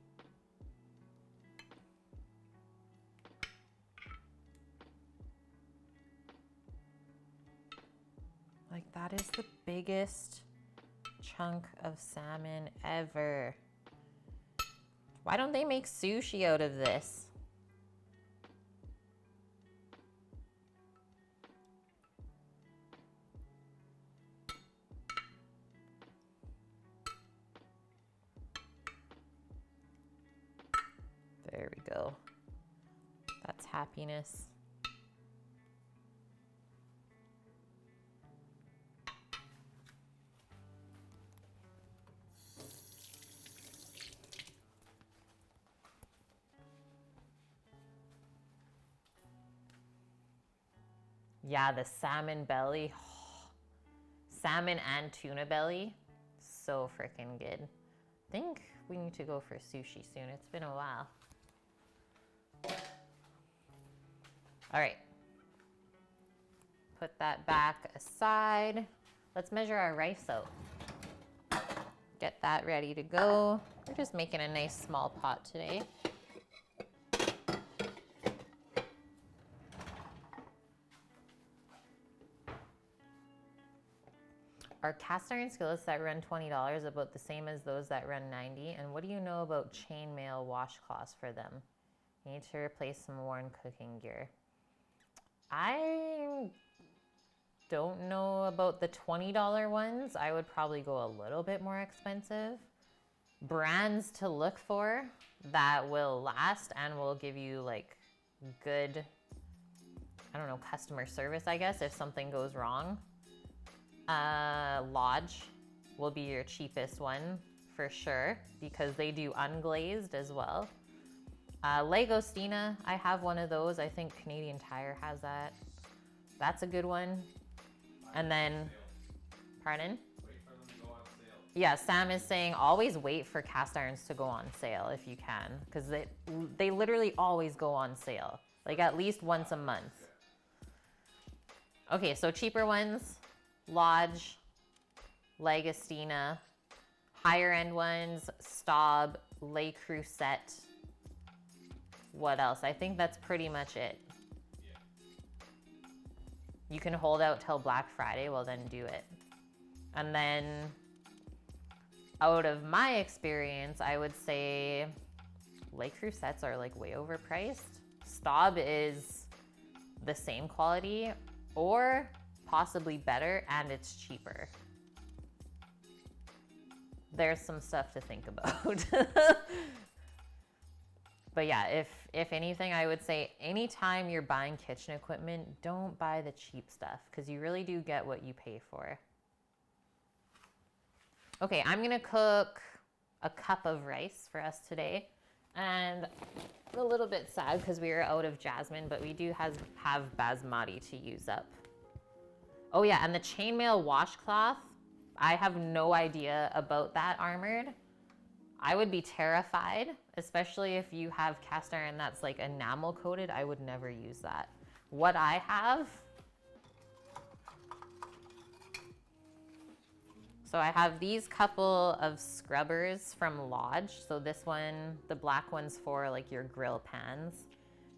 Like that is the biggest chunk of salmon ever. Why don't they make sushi out of this? There we go. That's happiness. Yeah, the salmon belly. Salmon and tuna belly. So freaking good. I think we need to go for sushi soon. It's been a while. All right. Put that back aside. Let's measure our rice out. Get that ready to go. We're just making a nice small pot today. Are cast iron skillets that run $20 about the same as those that run $90? And what do you know about chainmail washcloths for them? You need to replace some worn cooking gear. I don't know about the $20 ones. I would probably go a little bit more expensive. Brands to look for that will last and will give you like good, I don't know, customer service, I guess, if something goes wrong. Lodge will be your cheapest one for sure because they do unglazed as well. Lagostina, I have one of those. I think Canadian Tire has that. That's a good one. And then, pardon?
Wait for them to go on sale.
Yeah, Sam is saying always wait for cast irons to go on sale if you can, because they literally always go on sale, like at least once a month. Okay, so cheaper ones, Lodge, Lagostina. Higher end ones, Staub, Le Creuset. What else? I think that's pretty much it.
Yeah.
You can hold out till Black Friday, well then do it. And then out of my experience, I would say Le Creusets are like way overpriced. Staub is the same quality or possibly better, and it's cheaper. There's some stuff to think about. But yeah, if anything, I would say anytime you're buying kitchen equipment, don't buy the cheap stuff because you really do get what you pay for. Okay, I'm gonna cook a cup of rice for us today. And I'm a little bit sad because we are out of jasmine, but we do have basmati to use up. Oh yeah, and the chainmail washcloth, I have no idea about that, Armored. I would be terrified, especially if you have cast iron that's like enamel coated. I would never use that. What I have, so I have these couple of scrubbers from Lodge. So this one, the black one's for like your grill pans,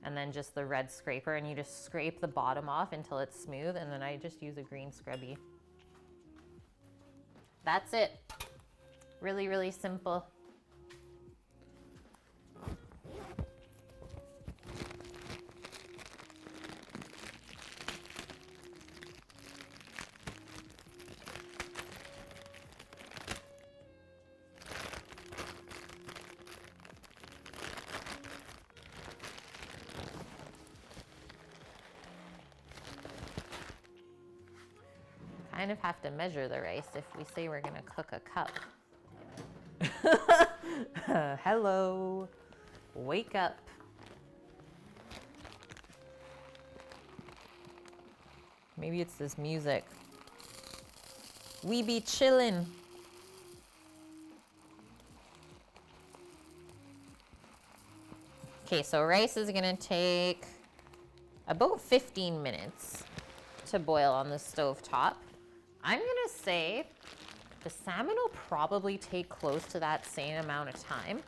and then just the red scraper, and you just scrape the bottom off until it's smooth, and then I just use a green scrubby. That's it. Really, really simple. Kind of have to measure the rice if we say we're gonna cook a cup. Hello, wake up. Maybe it's this music. We be chillin'. Okay, so rice is gonna take about 15 minutes to boil on the stove top. I'm gonna say the salmon will probably take close to that same amount of time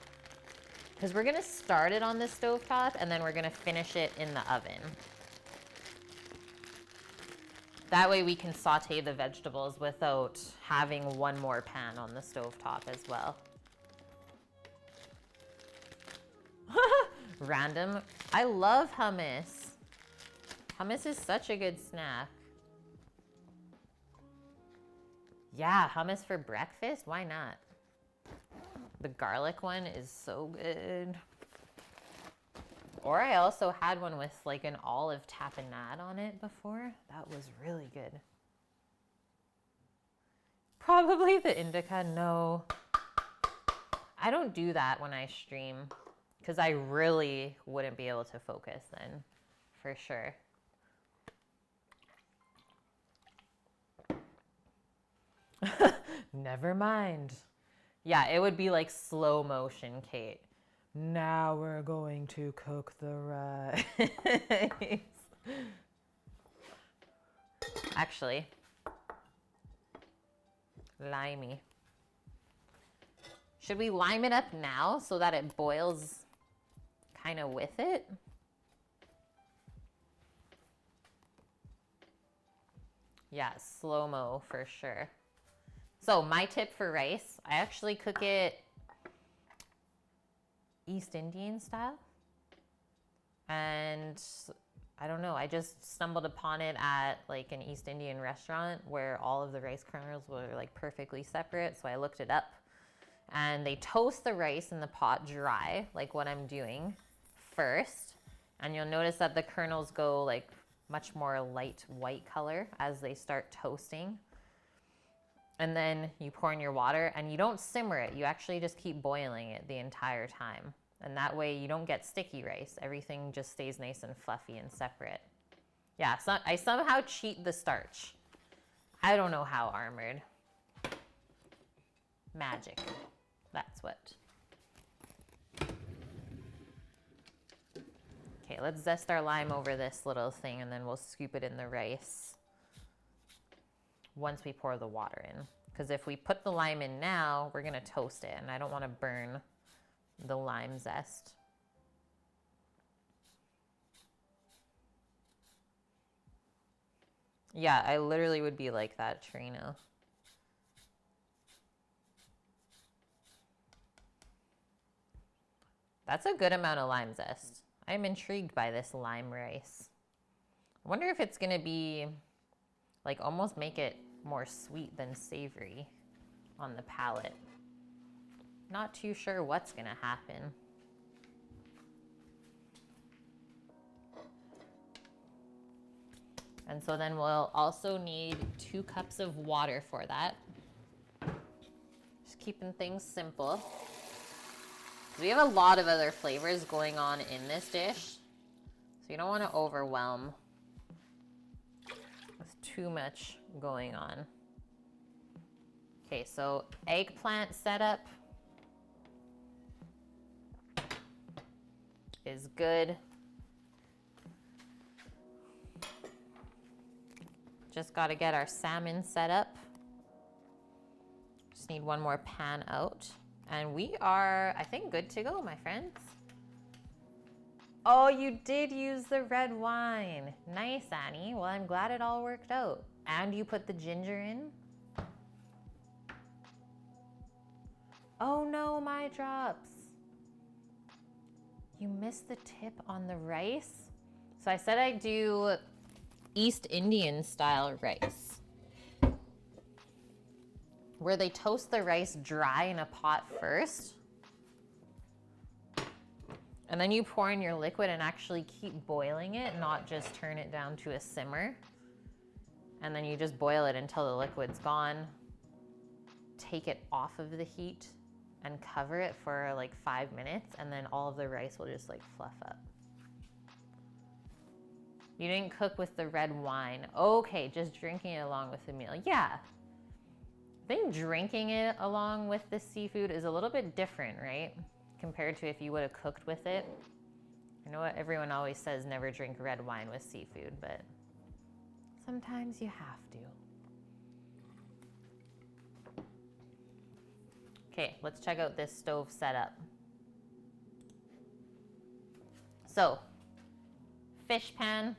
because we're gonna start it on the stove top and then we're gonna finish it in the oven. That way we can saute the vegetables without having one more pan on the stove top as well. Random. I love hummus. Hummus is such a good snack. Yeah, hummus for breakfast? Why not? The garlic one is so good. Or I also had one with like an olive tapenade on it before. That was really good. Probably the indica, no. I don't do that when I stream because I really wouldn't be able to focus then, for sure. Never mind. Yeah, it would be like slow motion, Kate. Now we're going to cook the rice. Actually, limey. Should we lime it up now so that it boils kind of with it? Yeah, slow-mo for sure. So my tip for rice, I actually cook it East Indian style. And I don't know, I just stumbled upon it at like an East Indian restaurant where all of the rice kernels were like perfectly separate. So I looked it up and they toast the rice in the pot dry, like what I'm doing first. And you'll notice that the kernels go like much more light white color as they start toasting. And then you pour in your water and you don't simmer it. You actually just keep boiling it the entire time. And that way you don't get sticky rice. Everything just stays nice and fluffy and separate. Yeah, so I somehow cheat the starch. I don't know how, Armored. Magic. That's what. Okay, let's zest our lime over this little thing and then we'll scoop it in the rice once we pour the water in. Because if we put the lime in now, we're gonna toast it and I don't wanna burn the lime zest. Yeah, I literally would be like that, Trina. That's a good amount of lime zest. I'm intrigued by this lime rice. I wonder if it's gonna be like almost make it more sweet than savory on the palate. Not too sure what's gonna happen. And so then we'll also need 2 cups of water for that. Just keeping things simple. We have a lot of other flavors going on in this dish, so you don't want to overwhelm with too much going on. Okay, so eggplant setup is good. Just got to get our salmon set up. Just need one more pan out. And we are, I think, good to go, my friends. Oh, you did use the red wine. Nice, Annie. Well, I'm glad it all worked out. And you put the ginger in. Oh no, my drops. You missed the tip on the rice. So I said I'd do East Indian style rice, where they toast the rice dry in a pot first, and then you pour in your liquid and actually keep boiling it, not just turn it down to a simmer. And then you just boil it until the liquid's gone. Take it off of the heat and cover it for like 5 minutes, and then all of the rice will just like fluff up. You didn't cook with the red wine. Okay, just drinking it along with the meal. Yeah. I think drinking it along with the seafood is a little bit different, right? Compared to if you would have cooked with it. I know what everyone always says, never drink red wine with seafood, but sometimes you have to. Okay, let's check out this stove setup. So, fish pan,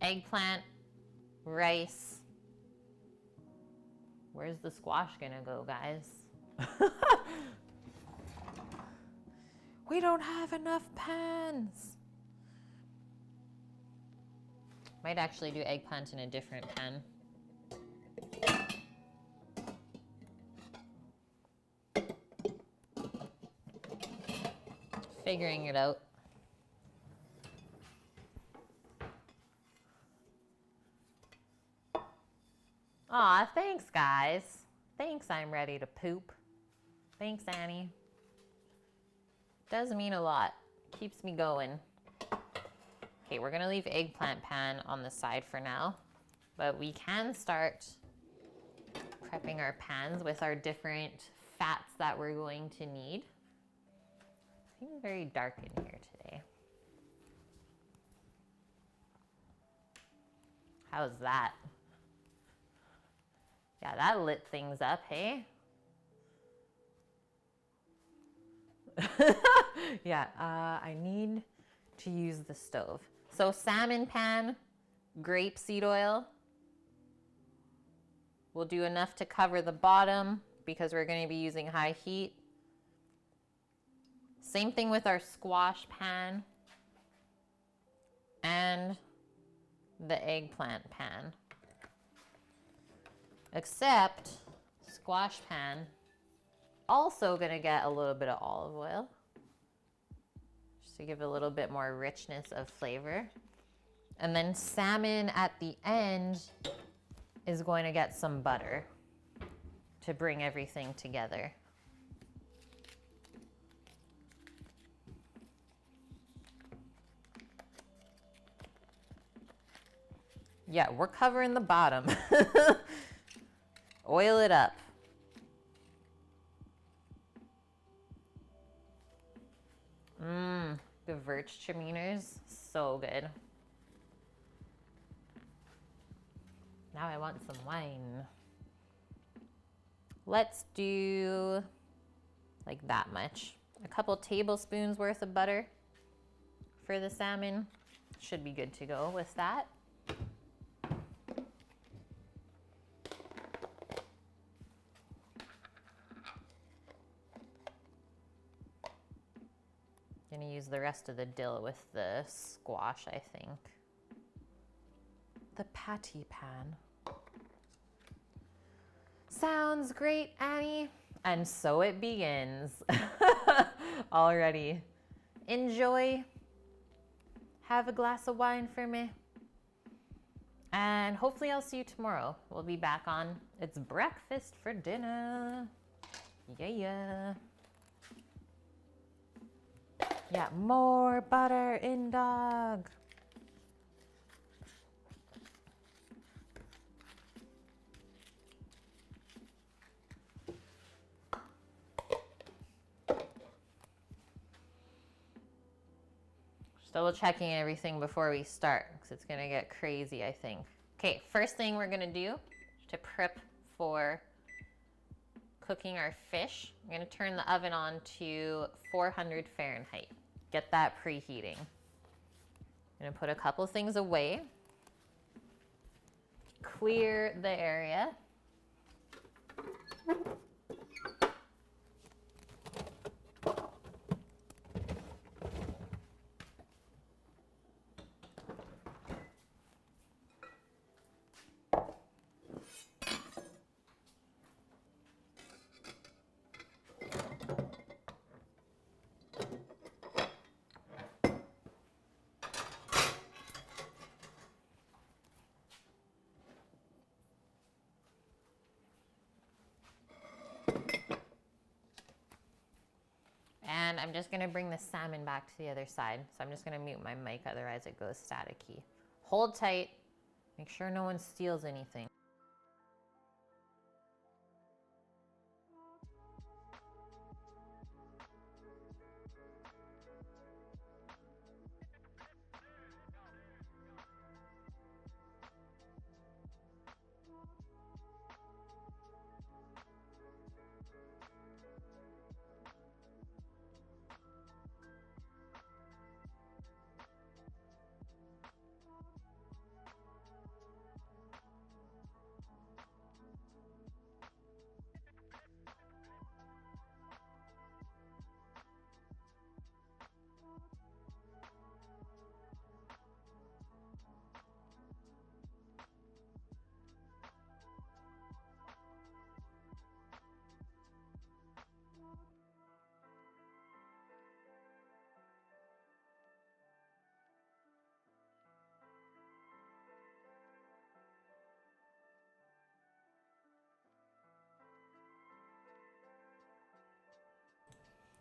eggplant, rice. Where's the squash gonna go, guys? We don't have enough pans. Might actually do eggplant in a different pan. Figuring it out. Aw, thanks, guys. Thanks, I'm ready to poop. Thanks, Annie. Does mean a lot. Keeps me going. Okay, we're gonna leave eggplant pan on the side for now, but we can start prepping our pans with our different fats that we're going to need. It seems very dark in here today. How's that? Yeah, that lit things up, hey? Yeah, I need to use the stove. So salmon pan, grapeseed oil. We'll do enough to cover the bottom because we're going to be using high heat. Same thing with our squash pan and the eggplant pan. Except squash pan, also gonna get a little bit of olive oil just to give a little bit more richness of flavor. And then salmon at the end is going to get some butter to bring everything together. Yeah, we're covering the bottom. Oil it up. The Gewürztraminers, so good. Now I want some wine. Let's do like that much. A couple tablespoons worth of butter for the salmon. Should be good to go with that. Gonna use the rest of the dill with the squash, I think. The patty pan. Sounds great, Annie. And so it begins. Already. Enjoy. Have a glass of wine for me. And hopefully I'll see you tomorrow. We'll be back on It's Breakfast for Dinner. Yeah. Yeah, more butter in dog. Just double checking everything before we start because it's gonna get crazy, I think. Okay, first thing we're gonna do to prep for cooking our fish, I'm gonna turn the oven on to 400 Fahrenheit. Get that preheating. I'm gonna put a couple things away. Clear the area. And I'm just gonna bring the salmon back to the other side. So I'm just gonna mute my mic, otherwise it goes staticky. Hold tight, make sure no one steals anything.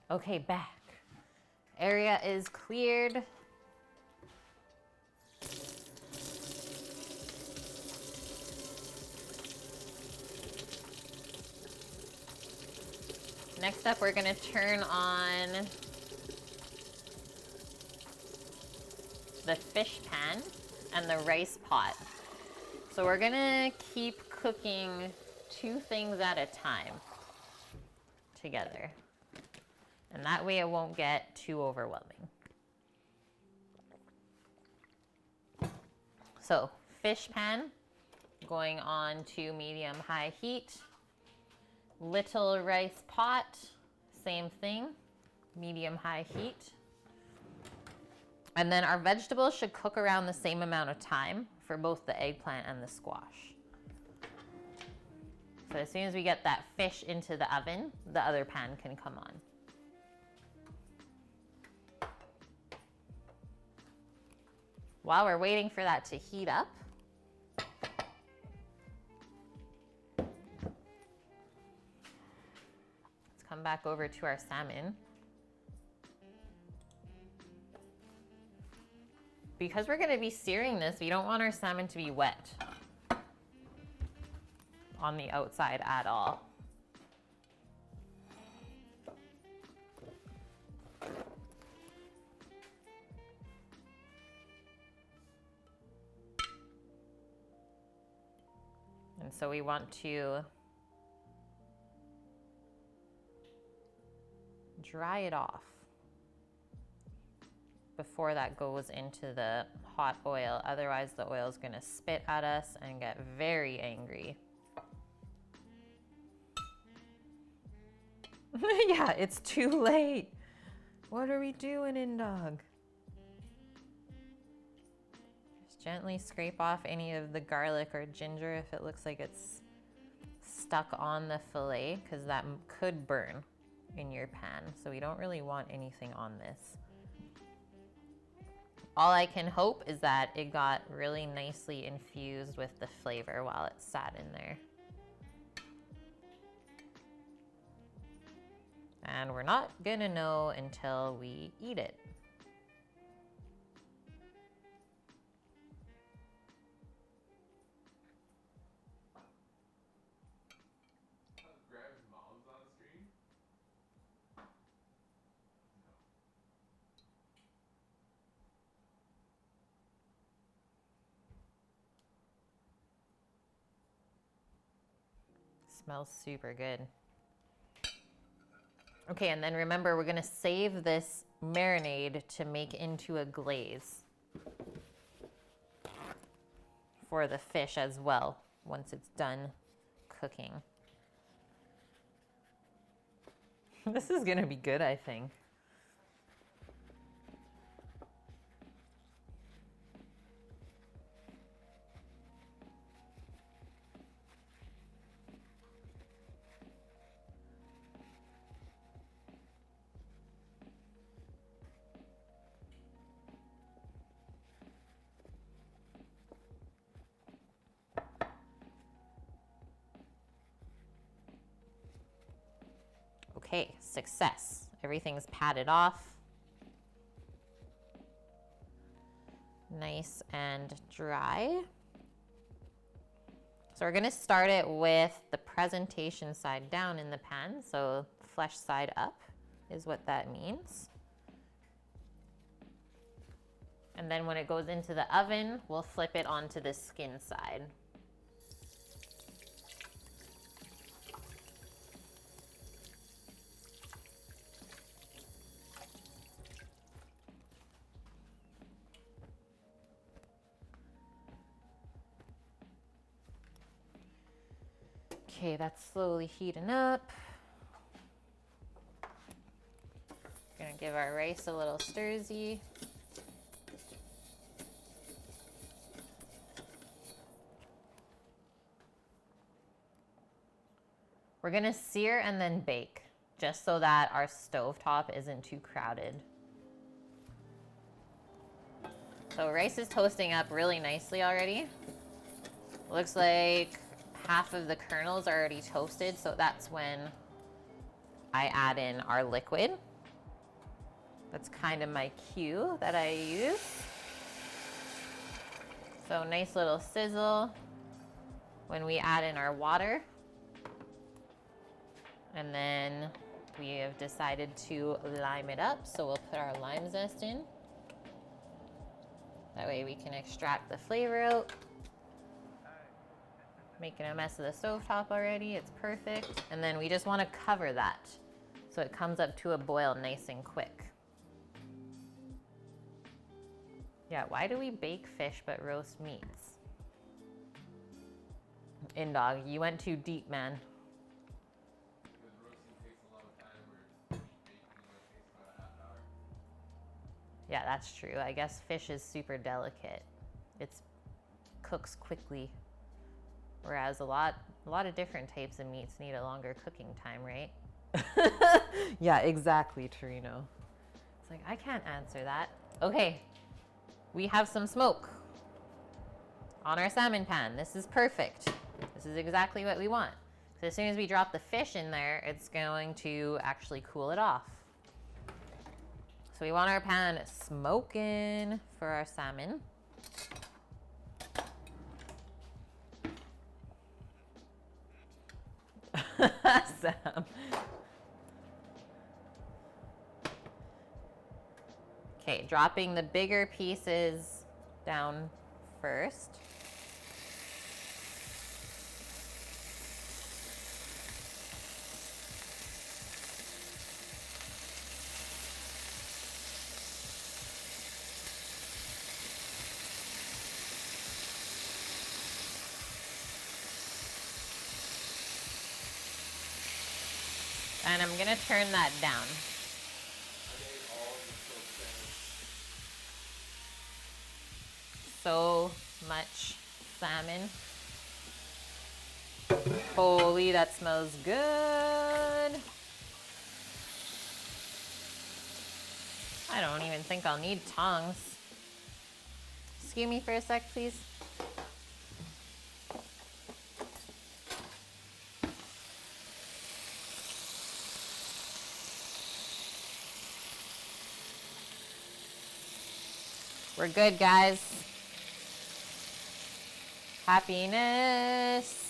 Okay, back. Area is cleared. Next up, we're gonna turn on the fish pan and the rice pot. So we're gonna keep cooking 2 things at a time together. And that way it won't get too overwhelming. So fish pan going on to medium-high heat. Little rice pot, same thing, medium-high heat. And then our vegetables should cook around the same amount of time for both the eggplant and the squash. So as soon as we get that fish into the oven, the other pan can come on. While we're waiting for that to heat up, let's come back over to our salmon. Because we're gonna be searing this, we don't want our salmon to be wet on the outside at all. And so we want to dry it off before that goes into the hot oil. Otherwise, the oil is gonna spit at us and get very angry. Yeah, it's too late. What are we doing, Indog? Just gently scrape off any of the garlic or ginger if it looks like it's stuck on the fillet, because that could burn in your pan. So we don't really want anything on this. All I can hope is that it got really nicely infused with the flavor while it sat in there. And we're not gonna know until we eat it.
Graham's mom's on the screen?
Smells super good. Okay, and then remember, we're gonna save this marinade to make into a glaze for the fish as well, once it's done cooking. This is gonna be good, I think. Okay, success. Everything's patted off. Nice and dry. So we're gonna start it with the presentation side down in the pan. So flesh side up is what that means. And then when it goes into the oven, we'll flip it onto the skin side. Okay, that's slowly heating up. Gonna give our rice a little stir-y. We're gonna sear and then bake, just so that our stovetop isn't too crowded. So rice is toasting up really nicely already. Looks like half of the kernels are already toasted, so that's when I add in our liquid. That's kind of my cue that I use. So nice little sizzle when we add in our water. And then we have decided to lime it up, so we'll put our lime zest in. That way we can extract the flavor out. Making a mess of the stovetop already, it's perfect. And then we just want to cover that so it comes up to a boil nice and quick. Yeah, why do we bake fish but roast meats? Indog, you went too deep, man.
Because roasting takes a long time, where baking takes about a half hour.
Yeah, that's true. I guess fish is super delicate. It cooks quickly. Whereas a lot of different types of meats need a longer cooking time, right? Yeah, exactly, Torino. It's like, I can't answer that. Okay, we have some smoke on our salmon pan. This is perfect. This is exactly what we want. So as soon as we drop the fish in there, it's going to actually cool it off. So we want our pan smoking for our salmon. Sam. Okay, dropping the bigger pieces down first. And I'm gonna turn that down.
I made all of the
So much salmon. Holy, that smells good. I don't even think I'll need tongs. excuse me for a sec, please? We're good, guys. Happiness.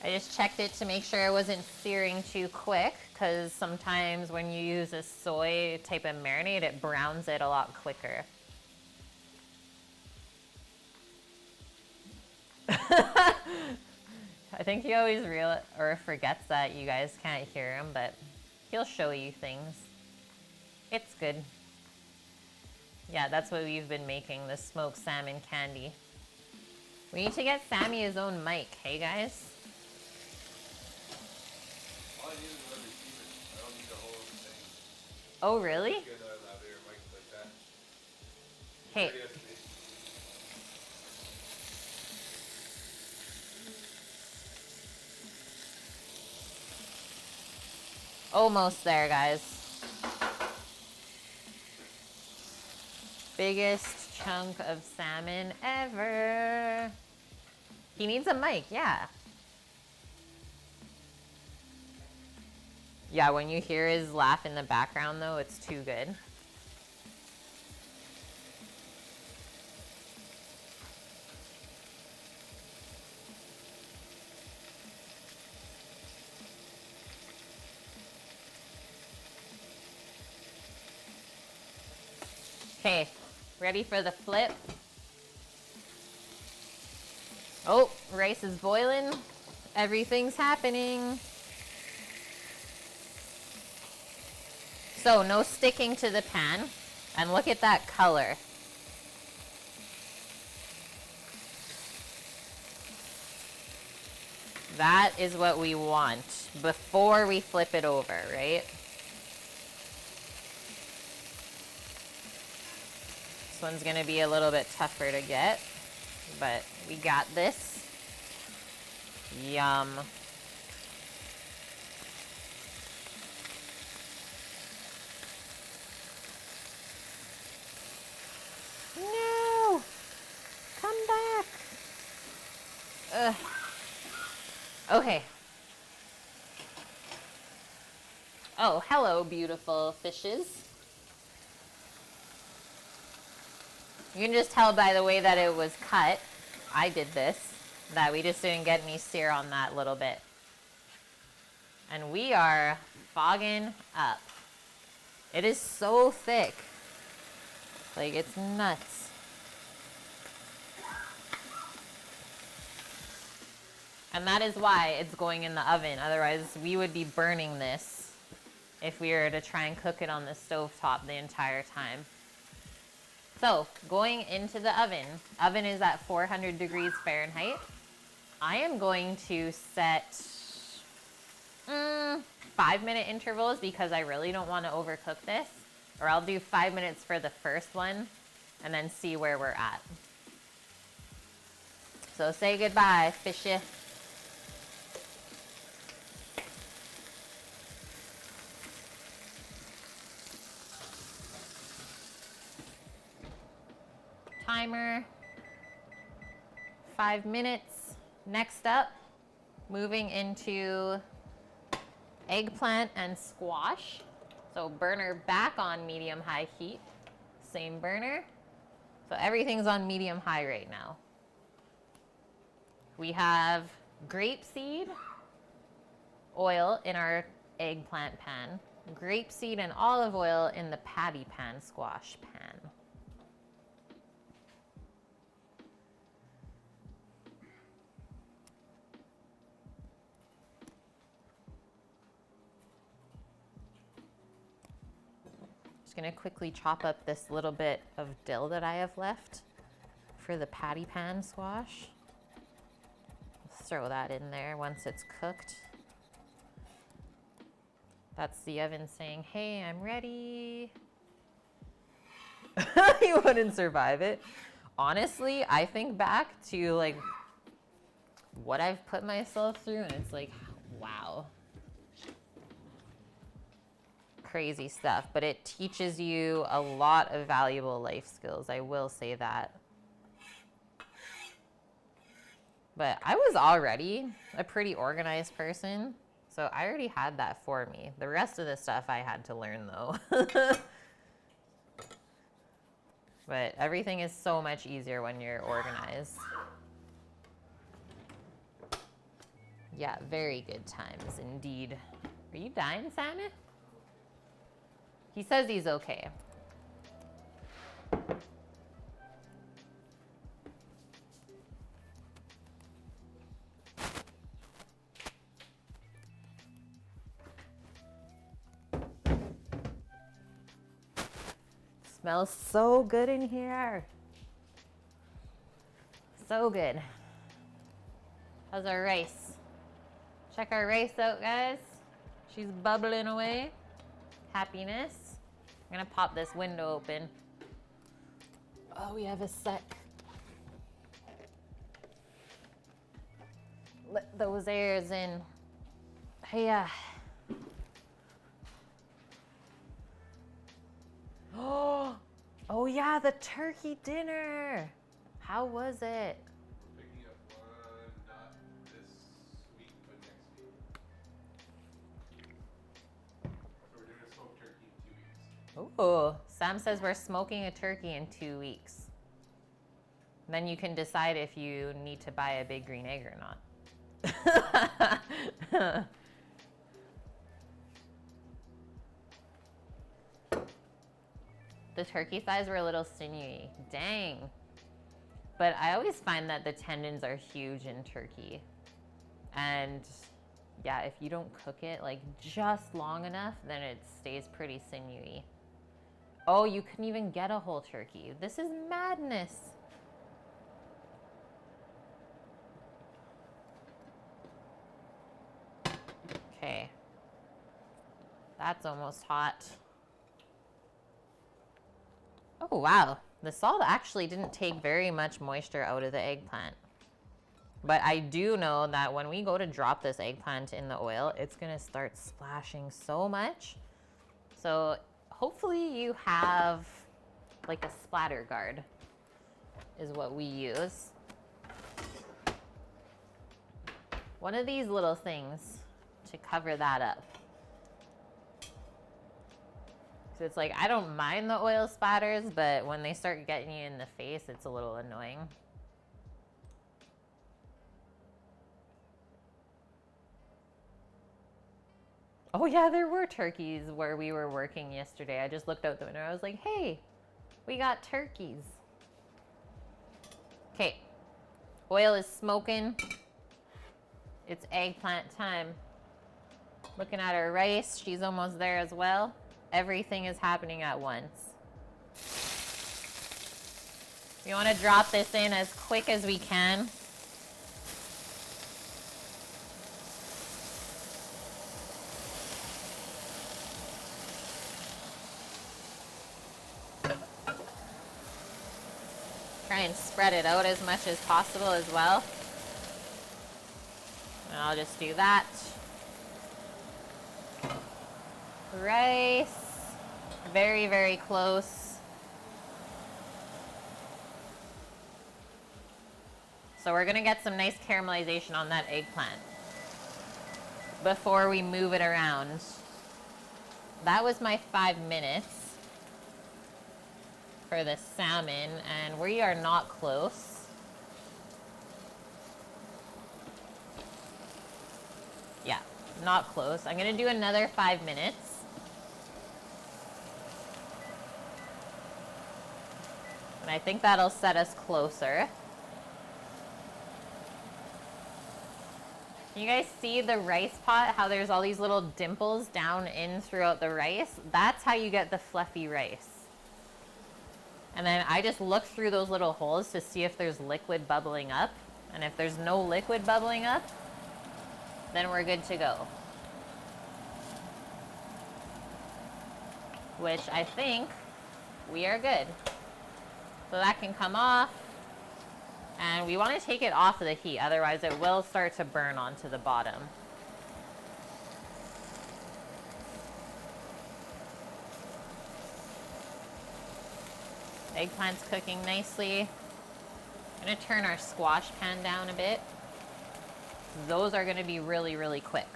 I just checked it to make sure it wasn't searing too quick, because sometimes when you use a soy type of marinade, it browns it a lot quicker. I think he always forgets that you guys can't hear him, but he'll show you things. It's good. Yeah, that's what we've been making, the smoked salmon candy. We need to get Sammy his own mic, hey guys?
All I need is a receiver. I don't need a whole thing.
Oh, really?
Get a lavalier mic like that.
Hey. Almost there, guys. Biggest chunk of salmon ever. He needs a mic, yeah. Yeah, when you hear his laugh in the background though, it's too good. Okay, ready for the flip? Oh, rice is boiling. Everything's happening. So no sticking to the pan. And look at that color. That is what we want before we flip it over, right? This one's gonna be a little bit tougher to get, but we got this. Yum. No! Come back! Ugh. Okay. Oh, hello, beautiful fishes. You can just tell by the way that it was cut, I did this, that we just didn't get any sear on that little bit. And we are fogging up. It is so thick. Like, it's nuts. And that is why it's going in the oven. Otherwise, we would be burning this if we were to try and cook it on the stovetop the entire time. So, going into the oven. Oven is at 400 degrees Fahrenheit. I am going to set 5-minute intervals because I really don't want to overcook this. Or I'll do 5 minutes for the first one and then see where we're at. So say goodbye, fishy. Timer, 5 minutes. Next up, moving into eggplant and squash. So burner back on medium-high heat, same burner. So everything's on medium-high right now. We have grapeseed oil in our eggplant pan, grapeseed and olive oil in the patty pan squash pan. Just gonna quickly chop up this little bit of dill that I have left for the patty pan squash. Throw that in there once it's cooked. That's the oven saying, hey, I'm ready. You wouldn't survive it. Honestly, I think back to like what I've put myself through and it's like, wow. crazy stuff, but it teaches you a lot of valuable life skills. I will say that. But I was already a pretty organized person, so I already had that for me. The rest of the stuff I had to learn, though. But everything is so much easier when you're organized. Yeah, very good times indeed. Are you dying, Simon? He says he's okay. Smells so good in here. So good. How's our rice? Check our rice out, guys. She's bubbling away. Happiness. I'm gonna pop this window open. Oh, we have a sec. Let those airs in. Hey, Oh yeah, the turkey dinner. How was it?
We're picking up one, not this week, but next week. So we're doing a smoked turkey in 2 weeks.
Oh, Sam says we're smoking a turkey in 2 weeks. Then you can decide if you need to buy a big green egg or not. The turkey thighs were a little sinewy. Dang. But I always find that the tendons are huge in turkey. And yeah, if you don't cook it like just long enough, then it stays pretty sinewy. Oh, you couldn't even get a whole turkey. This is madness. Okay. That's almost hot. Oh, wow. The salt actually didn't take very much moisture out of the eggplant. But I do know that when we go to drop this eggplant in the oil, it's going to start splashing so much. So hopefully you have like a splatter guard is what we use. One of these little things to cover that up. So it's like, I don't mind the oil splatters, but when they start getting you in the face, it's a little annoying. Oh yeah, there were turkeys where we were working yesterday. I just looked out the window. I was like, hey, we got turkeys. Okay, oil is smoking. It's eggplant time. Looking at her rice, she's almost there as well. Everything is happening at once. We want to drop this in as quick as we can. Try and spread it out as much as possible as well. And I'll just do that. Rice, very, very close. So we're gonna get some nice caramelization on that eggplant before we move it around. That was my 5 minutes for the salmon, and we are not close. Yeah, not close. I'm gonna do another 5 minutes. And I think that'll set us closer. Can you guys see the rice pot, how there's all these little dimples down in throughout the rice? That's how you get the fluffy rice. And then I just look through those little holes to see if there's liquid bubbling up. And if there's no liquid bubbling up, then we're good to go. Which I think we are good. So that can come off. And we want to take it off of the heat, otherwise it will start to burn onto the bottom. Eggplant's cooking nicely. I'm gonna turn our squash pan down a bit. Those are gonna be really, really quick.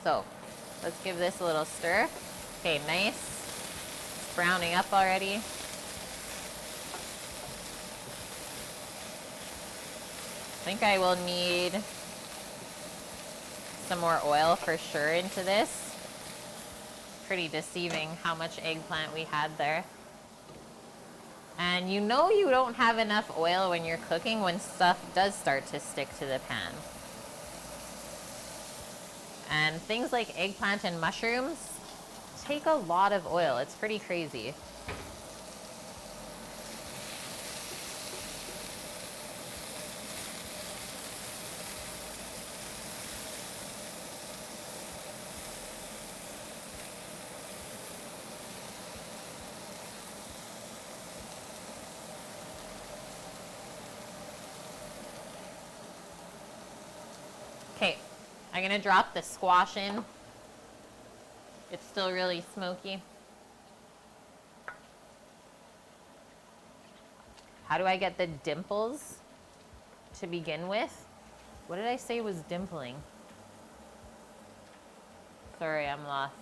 So, let's give this a little stir. Okay, nice. It's browning up already. I think I will need some more oil for sure into this. Pretty deceiving how much eggplant we had there. And you know you don't have enough oil when you're cooking when stuff does start to stick to the pan. And things like eggplant and mushrooms take a lot of oil. It's pretty crazy. Okay, I'm gonna drop the squash in. It's still really smoky. How do I get the dimples to begin with? What did I say was dimpling? Sorry, I'm lost.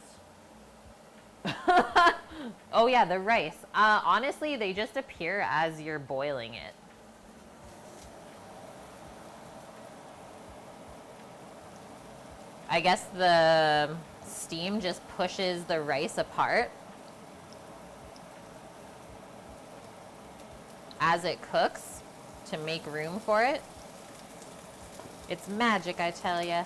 Oh yeah, the rice. Honestly, they just appear as you're boiling it. I guess the steam just pushes the rice apart as it cooks to make room for it. It's magic, I tell ya.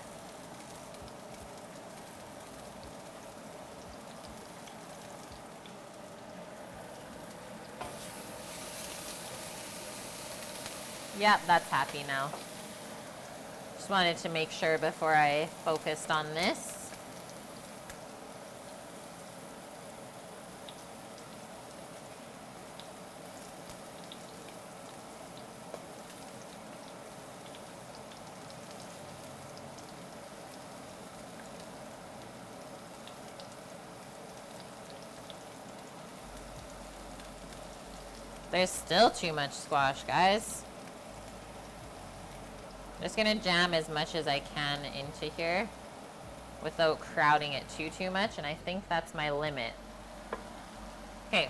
Yep, that's happy now. Just wanted to make sure before I focused on this. There's still too much squash, guys. I'm just gonna jam as much as I can into here without crowding it too much, and I think that's my limit. Okay,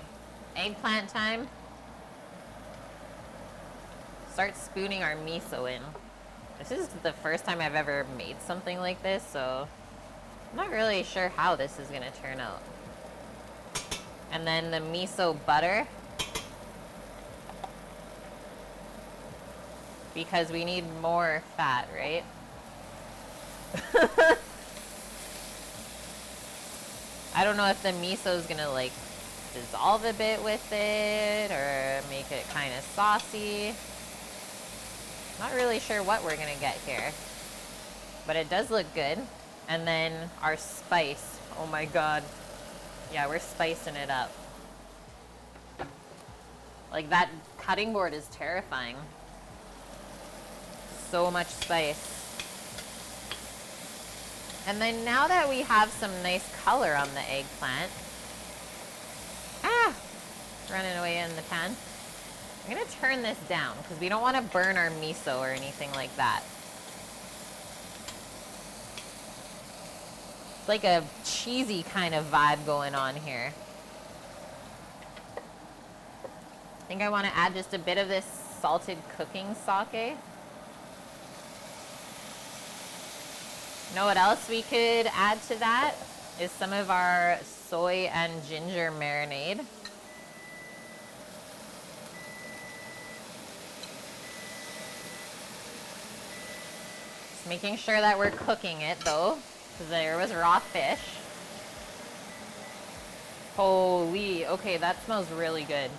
eggplant time. Start spooning our miso in. This is the first time I've ever made something like this, so I'm not really sure how this is gonna turn out. And then the miso butter, because we need more fat, right? I don't know if the miso is gonna like dissolve a bit with it or make it kind of saucy. Not really sure what we're gonna get here, but it does look good. And then our spice, oh my god. Yeah, we're spicing it up. Like, that cutting board is terrifying. So much spice. And then now that we have some nice color on the eggplant, it's running away in the pan. I'm gonna turn this down because we don't want to burn our miso or anything like that. It's like a cheesy kind of vibe going on here. I think I want to add just a bit of this salted cooking sake. You know what else we could add to that is some of our soy and ginger marinade. Just making sure that we're cooking it though, because there was raw fish. Holy, okay, that smells really good.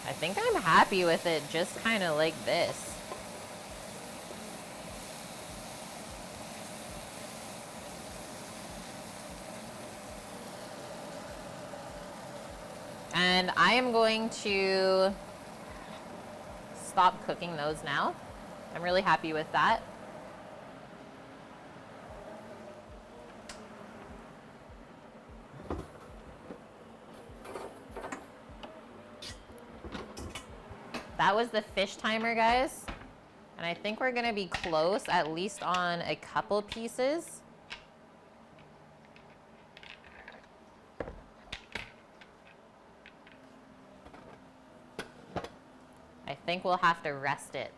I think I'm happy with it just kind of like this. And I am going to stop cooking those now. I'm really happy with that. that was the fish timer, guys. And I think we're gonna be close, at least on a couple pieces. I think we'll have to rest it.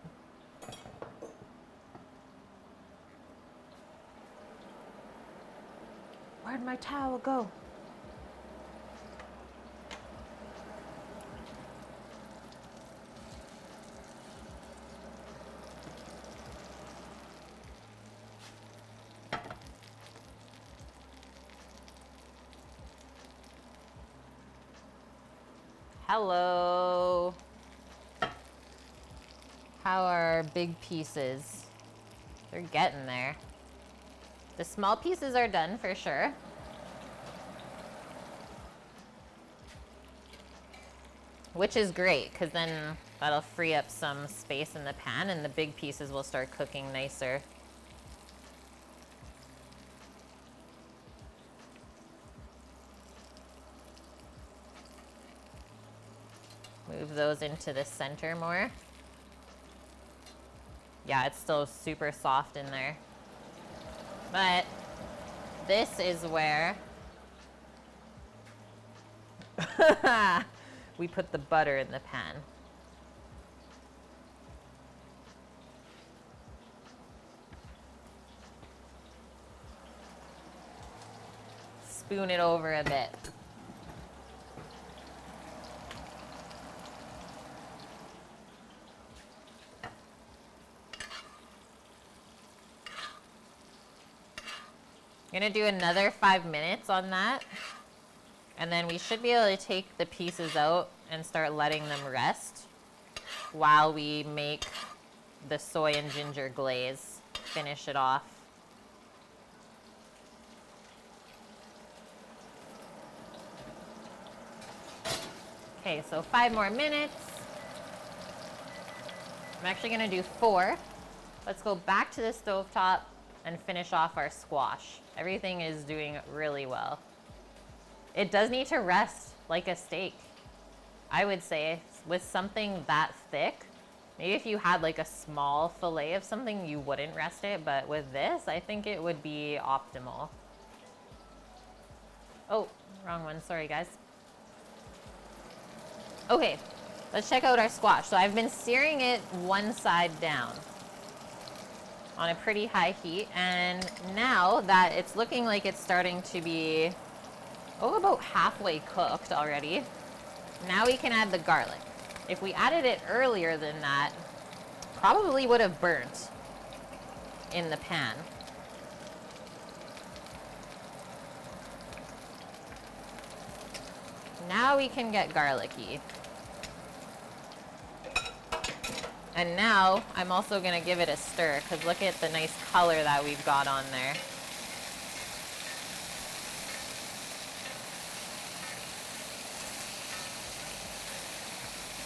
Where'd my towel go? Hello. How are our big pieces? They're getting there. The small pieces are done for sure. Which is great, because then that'll free up some space in the pan and the big pieces will start cooking nicer. Move those into the center more. Yeah, it's still super soft in there. But this is where we put the butter in the pan. Spoon it over a bit. I'm gonna do another 5 minutes on that. And then we should be able to take the pieces out and start letting them rest while we make the soy and ginger glaze. Finish it off. Okay, so 5 more minutes. I'm actually gonna do 4. Let's go back to the stovetop and finish off our squash. Everything is doing really well. It does need to rest like a steak. I would say with something that thick, maybe if you had like a small fillet of something, you wouldn't rest it, but with this, I think it would be optimal. Oh, wrong one, sorry guys. Okay, let's check out our squash. So I've been searing it one side down on a pretty high heat, and now that it's looking like it's starting to be about halfway cooked already, now we can add the garlic. If we added it earlier than that, probably would have burnt in the pan. Now we can get garlicky. And now I'm also gonna give it a stir, because look at the nice color that we've got on there.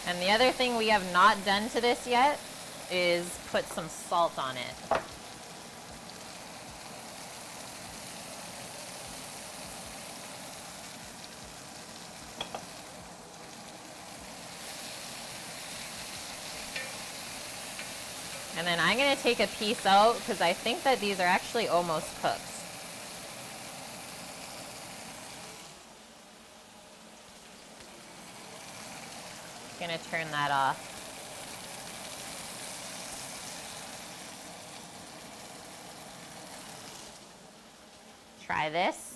And the other thing we have not done to this yet is put some salt on it. And then I'm gonna take a piece out because I think that these are actually almost cooked. Gonna turn that off. Try this.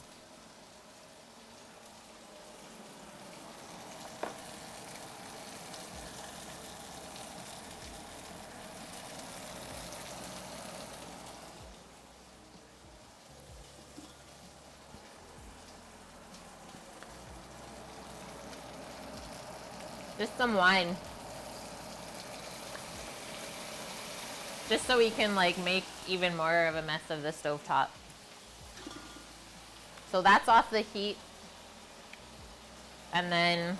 Just some wine. Just so we can like make even more of a mess of the stovetop. So that's off the heat. And then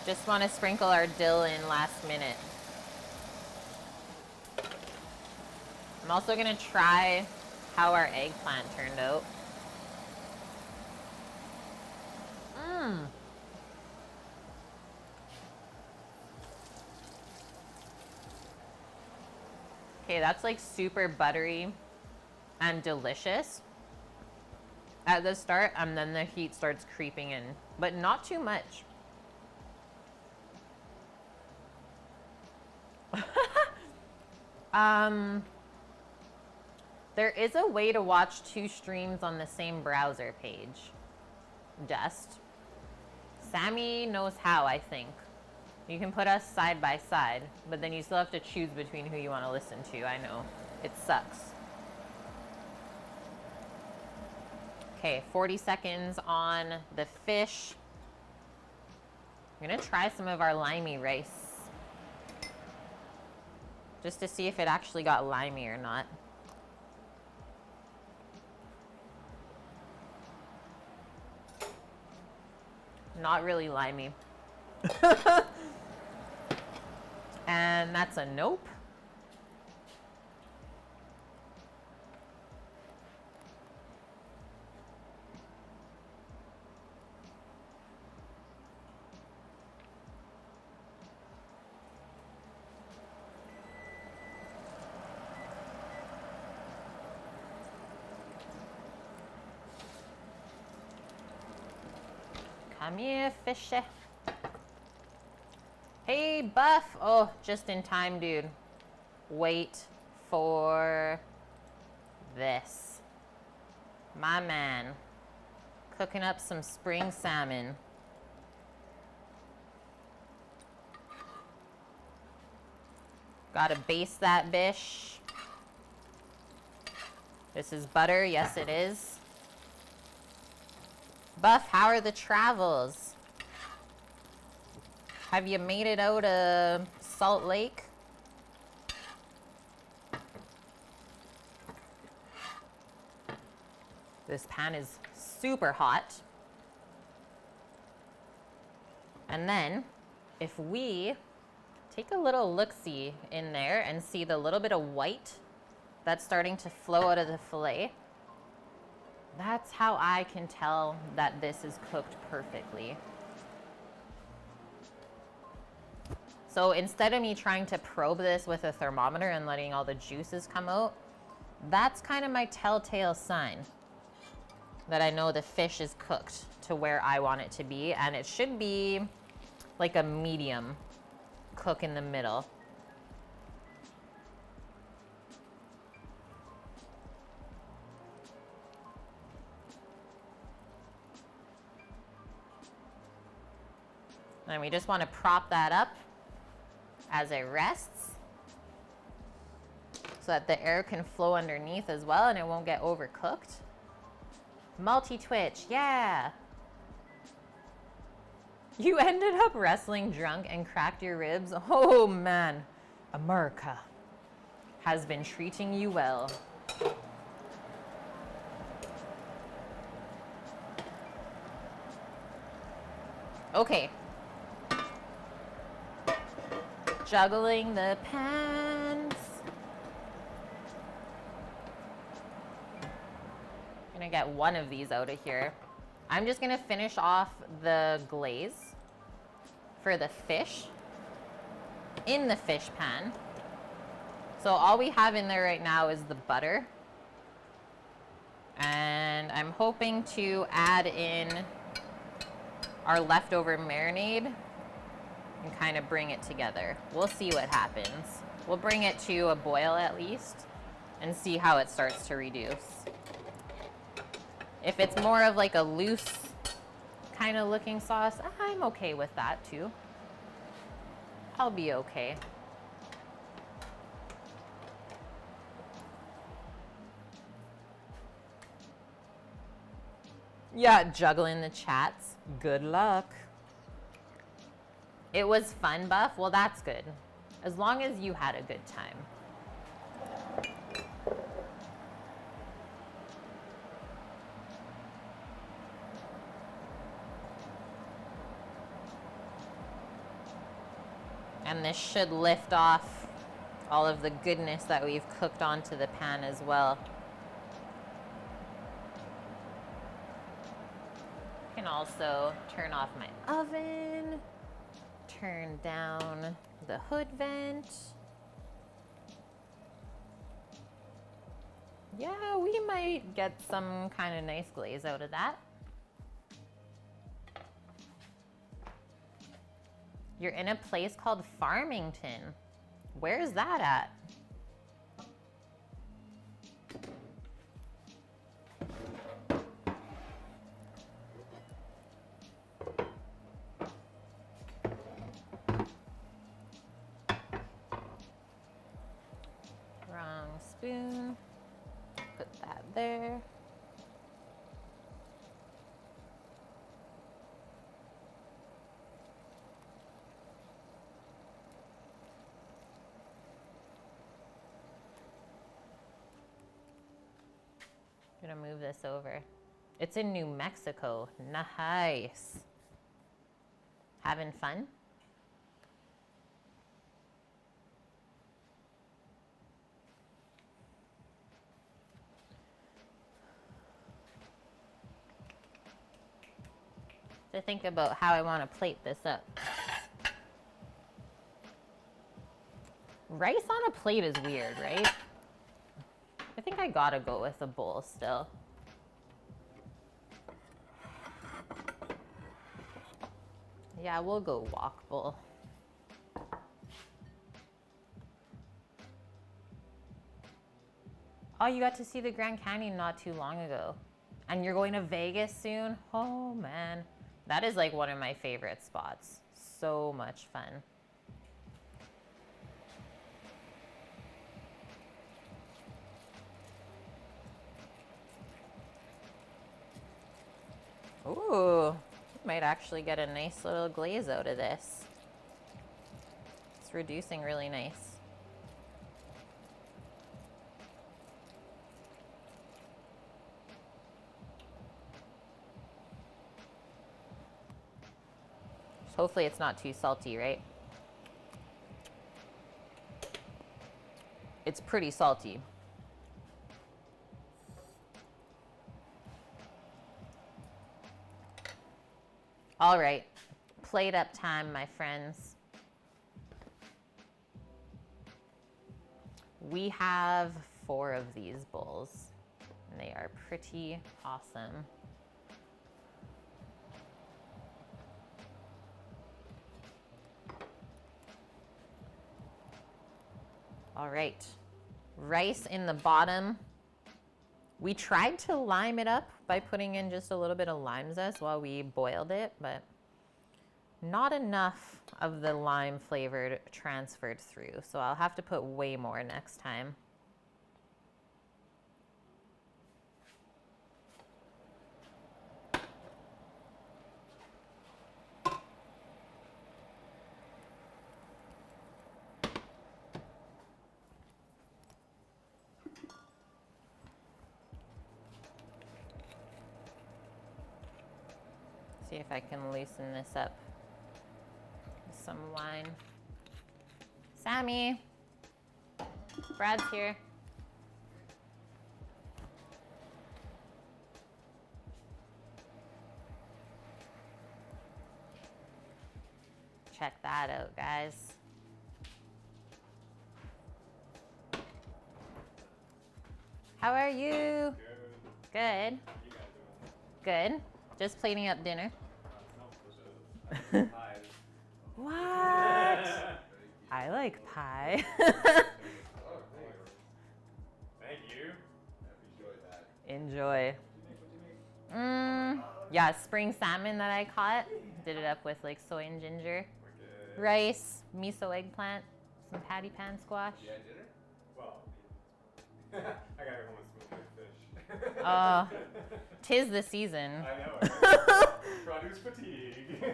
just want to sprinkle our dill in last minute. I'm also gonna try how our eggplant turned out. Okay, that's like super buttery and delicious at the start, and then the heat starts creeping in, but not too much. There is a way to watch 2 streams on the same browser page. Dust. Sammy knows how, I think. You can put us side by side, but then you still have to choose between who you want to listen to. I know. It sucks. Okay, 40 seconds on the fish. I'm gonna try some of our limey rice, just to see if it actually got limey or not. Not really limey. And that's a nope. Come here, fishy. Hey, Buff. Oh, just in time, dude. Wait for this. My man. Cooking up some spring salmon. Gotta baste that bish. This is butter. Yes, it is. Buff, how are the travels? Have you made it out of Salt Lake? This pan is super hot. And then, if we take a little look-see in there and see the little bit of white that's starting to flow out of the fillet, that's how I can tell that this is cooked perfectly. So instead of me trying to probe this with a thermometer and letting all the juices come out, that's kind of my telltale sign that I know the fish is cooked to where I want it to be, and it should be like a medium cook in the middle. And we just want to prop that up as it rests so that the air can flow underneath as well and it won't get overcooked. Multi-twitch, yeah. You ended up wrestling drunk and cracked your ribs. Oh man, America has been treating you well. Okay. Juggling the pans. I'm gonna get one of these out of here. I'm just gonna finish off the glaze for the fish in the fish pan. So all we have in there right now is the butter. And I'm hoping to add in our leftover marinade and kind of bring it together. We'll see what happens. We'll bring it to a boil at least and see how it starts to reduce. If it's more of like a loose kind of looking sauce, I'm okay with that too. I'll be okay. Yeah, juggling the chats. Good luck. It was fun, Buff. Well, that's good. As long as you had a good time. And this should lift off all of the goodness that we've cooked onto the pan as well. I can also turn off my oven, turn down the hood vent. Yeah, we might get some kind of nice glaze out of that. You're in a place called Farmington. Where's that at? Wrong spoon. Put that there. I'm gonna move this over. It's in New Mexico. Nice. Having fun? To think about how I want to plate this up. Rice on a plate is weird, right? I think I gotta go with a bowl still. Yeah, we'll go wok bowl. Oh, you got to see the Grand Canyon not too long ago. And you're going to Vegas soon? Oh man. That is like one of my favorite spots. So much fun. Ooh, might actually get a nice little glaze out of this. It's reducing really nice. So hopefully it's not too salty, right? It's pretty salty. All right, plate up time, my friends. We have 4 of these bowls, and they are pretty awesome. All right, rice in the bottom. We tried to lime it up by putting in just a little bit of lime zest while we boiled it, but not enough of the lime flavor transferred through. So I'll have to put way more next time. See if I can loosen this up with some wine. Sammy, Brad's here. Check that out, guys. How are you? Good. Good. Just plating up dinner. What? I like pie.
Thank you.
Enjoy. Yeah, spring salmon that I caught. Did it up with like soy and ginger. Rice, miso eggplant, some patty pan squash.
Yeah, dinner?
Well, I gotta go home and smoke my fish.
Tis the season.
I know. Produce fatigue.
Yeah, we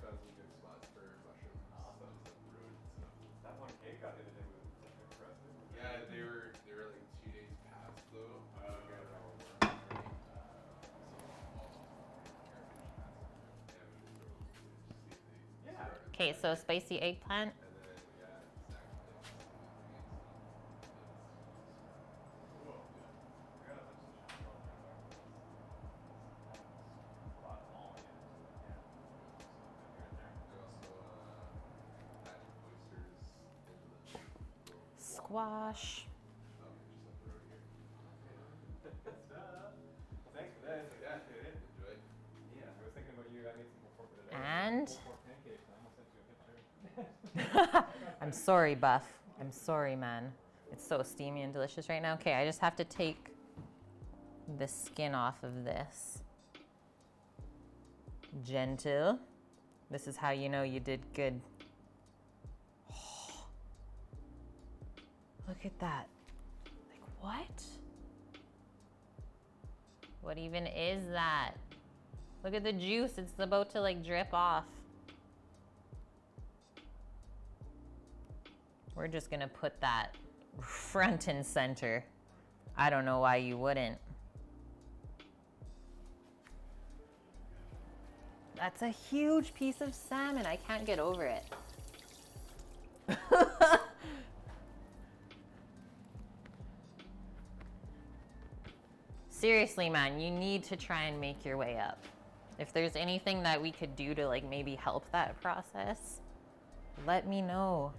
found some good spots for mushroom stuff up the road. So.
That one cake got hit in with impressive.
Yeah, they were like 2 days past though.
Yeah.
Okay, so spicy eggplant. Squash. I'm sorry, Buff. I'm sorry, man. It's so steamy and delicious right now. Okay, I just have to take the skin off of this. Gentle. This is how you know you did good. Look at that. Like, what? What even is that? Look at the juice. It's about to like drip off. We're just gonna put that front and center. I don't know why you wouldn't. That's a huge piece of salmon. I can't get over it. Seriously, man, you need to try and make your way up. If there's anything that we could do to like maybe help that process, let me know.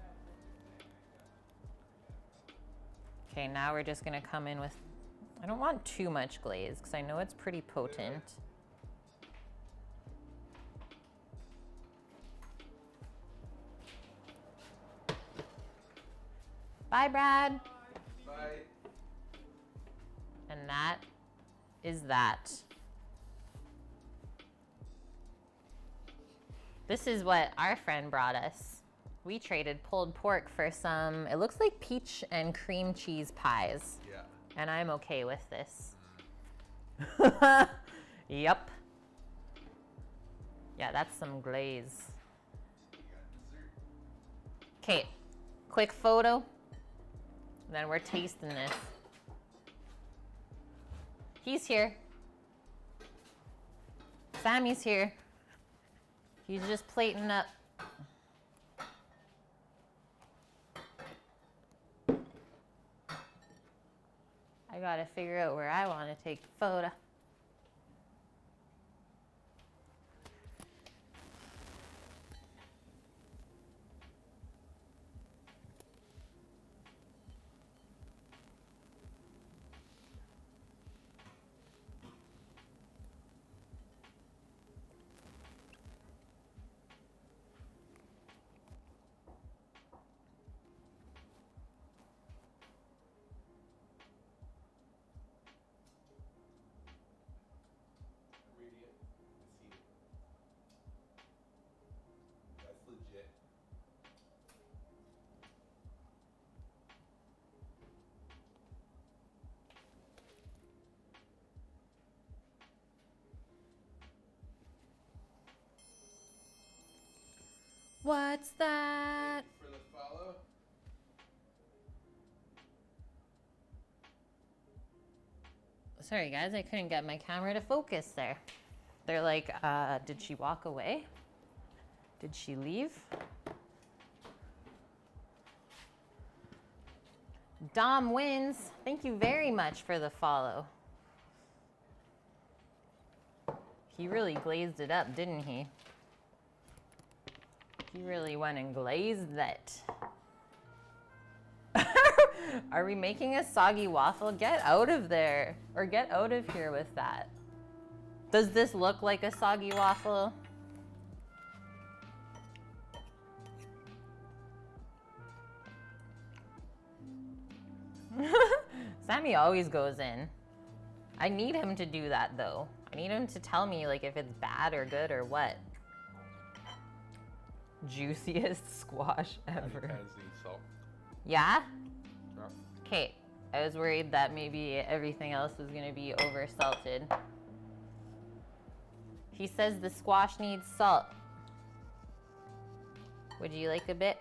Okay, now we're just gonna come in with, I don't want too much glaze because I know it's pretty potent. Bye, Brad.
Bye.
And that is that. This is what our friend brought us. We traded pulled pork for some, it looks like peach and cream cheese pies.
Yeah.
And I'm okay with this. Yep. Yeah, that's some glaze. Okay, quick photo. Then we're tasting this. He's here. Sammy's here. He's just plating up. I gotta figure out where I want to take the photo.
Radiant. See it. That's legit.
What's that?
For the follow.
Sorry guys, I couldn't get my camera to focus there. They're like, did she walk away? Did she leave? Dom wins. Thank you very much for the follow. He really glazed it up, didn't he? He really went and glazed that. Are we making a soggy waffle? Get out of there. Or get out of here with that. Does this look like a soggy waffle? Sammy always goes in. I need him to do that though. I need him to tell me like if it's bad or good or what. Juiciest squash ever.
Kind of need salt.
Yeah?
Yeah.
Okay, I was worried that maybe everything else was gonna be over salted. He says the squash needs salt. Would you like a bit?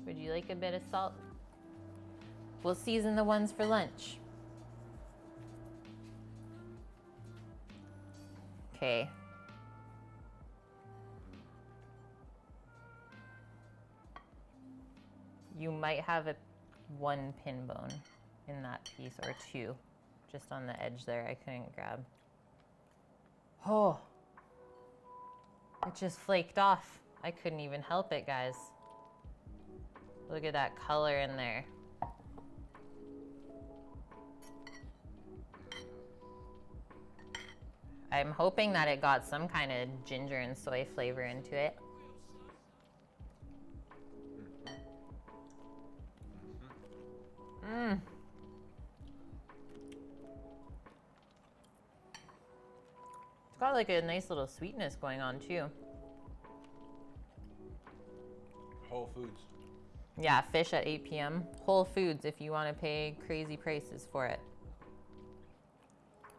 Would you like a bit of salt? We'll season the ones for lunch. Okay. You might have one pin bone in that piece, or two, just on the edge there. I couldn't grab. Oh, it just flaked off. I couldn't even help it, guys. Look at that color in there. I'm hoping that it got some kind of ginger and soy flavor into it. got like a nice little sweetness going on too.
Whole Foods.
Yeah, fish at 8 p.m. Whole Foods if you want to pay crazy prices for it.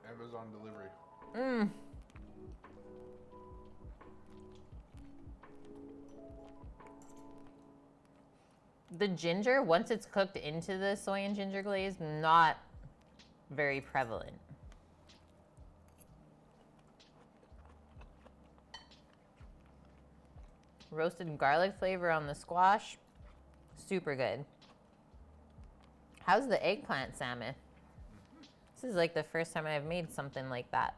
Amazon delivery.
Mmm. The ginger, once it's cooked into the soy and ginger glaze, not very prevalent. Roasted garlic flavor on the squash, super good. How's the eggplant salmon? This is like the first time I've made something like that.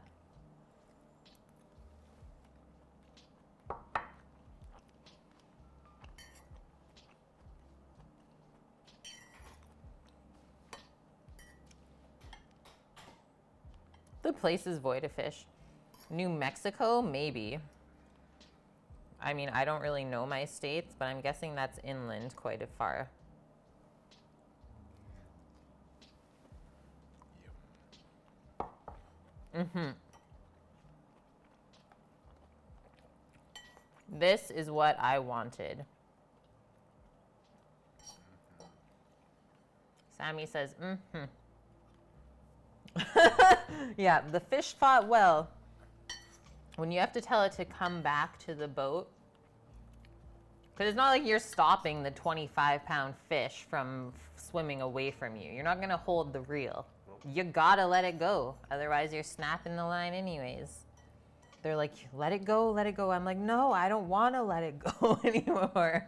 The place is void of fish. New Mexico, maybe. I mean, I don't really know my states, but I'm guessing that's inland quite a far. Mm-hmm. This is what I wanted. Sammy says, mm-hmm. Yeah, the fish fought well. When you have to tell it to come back to the boat, because it's not like you're stopping the 25-pound fish from swimming away from you. You're not going to hold the reel. You gotta let it go. Otherwise, you're snapping the line anyways. They're like, let it go, let it go. I'm like, no, I don't want to let it go anymore.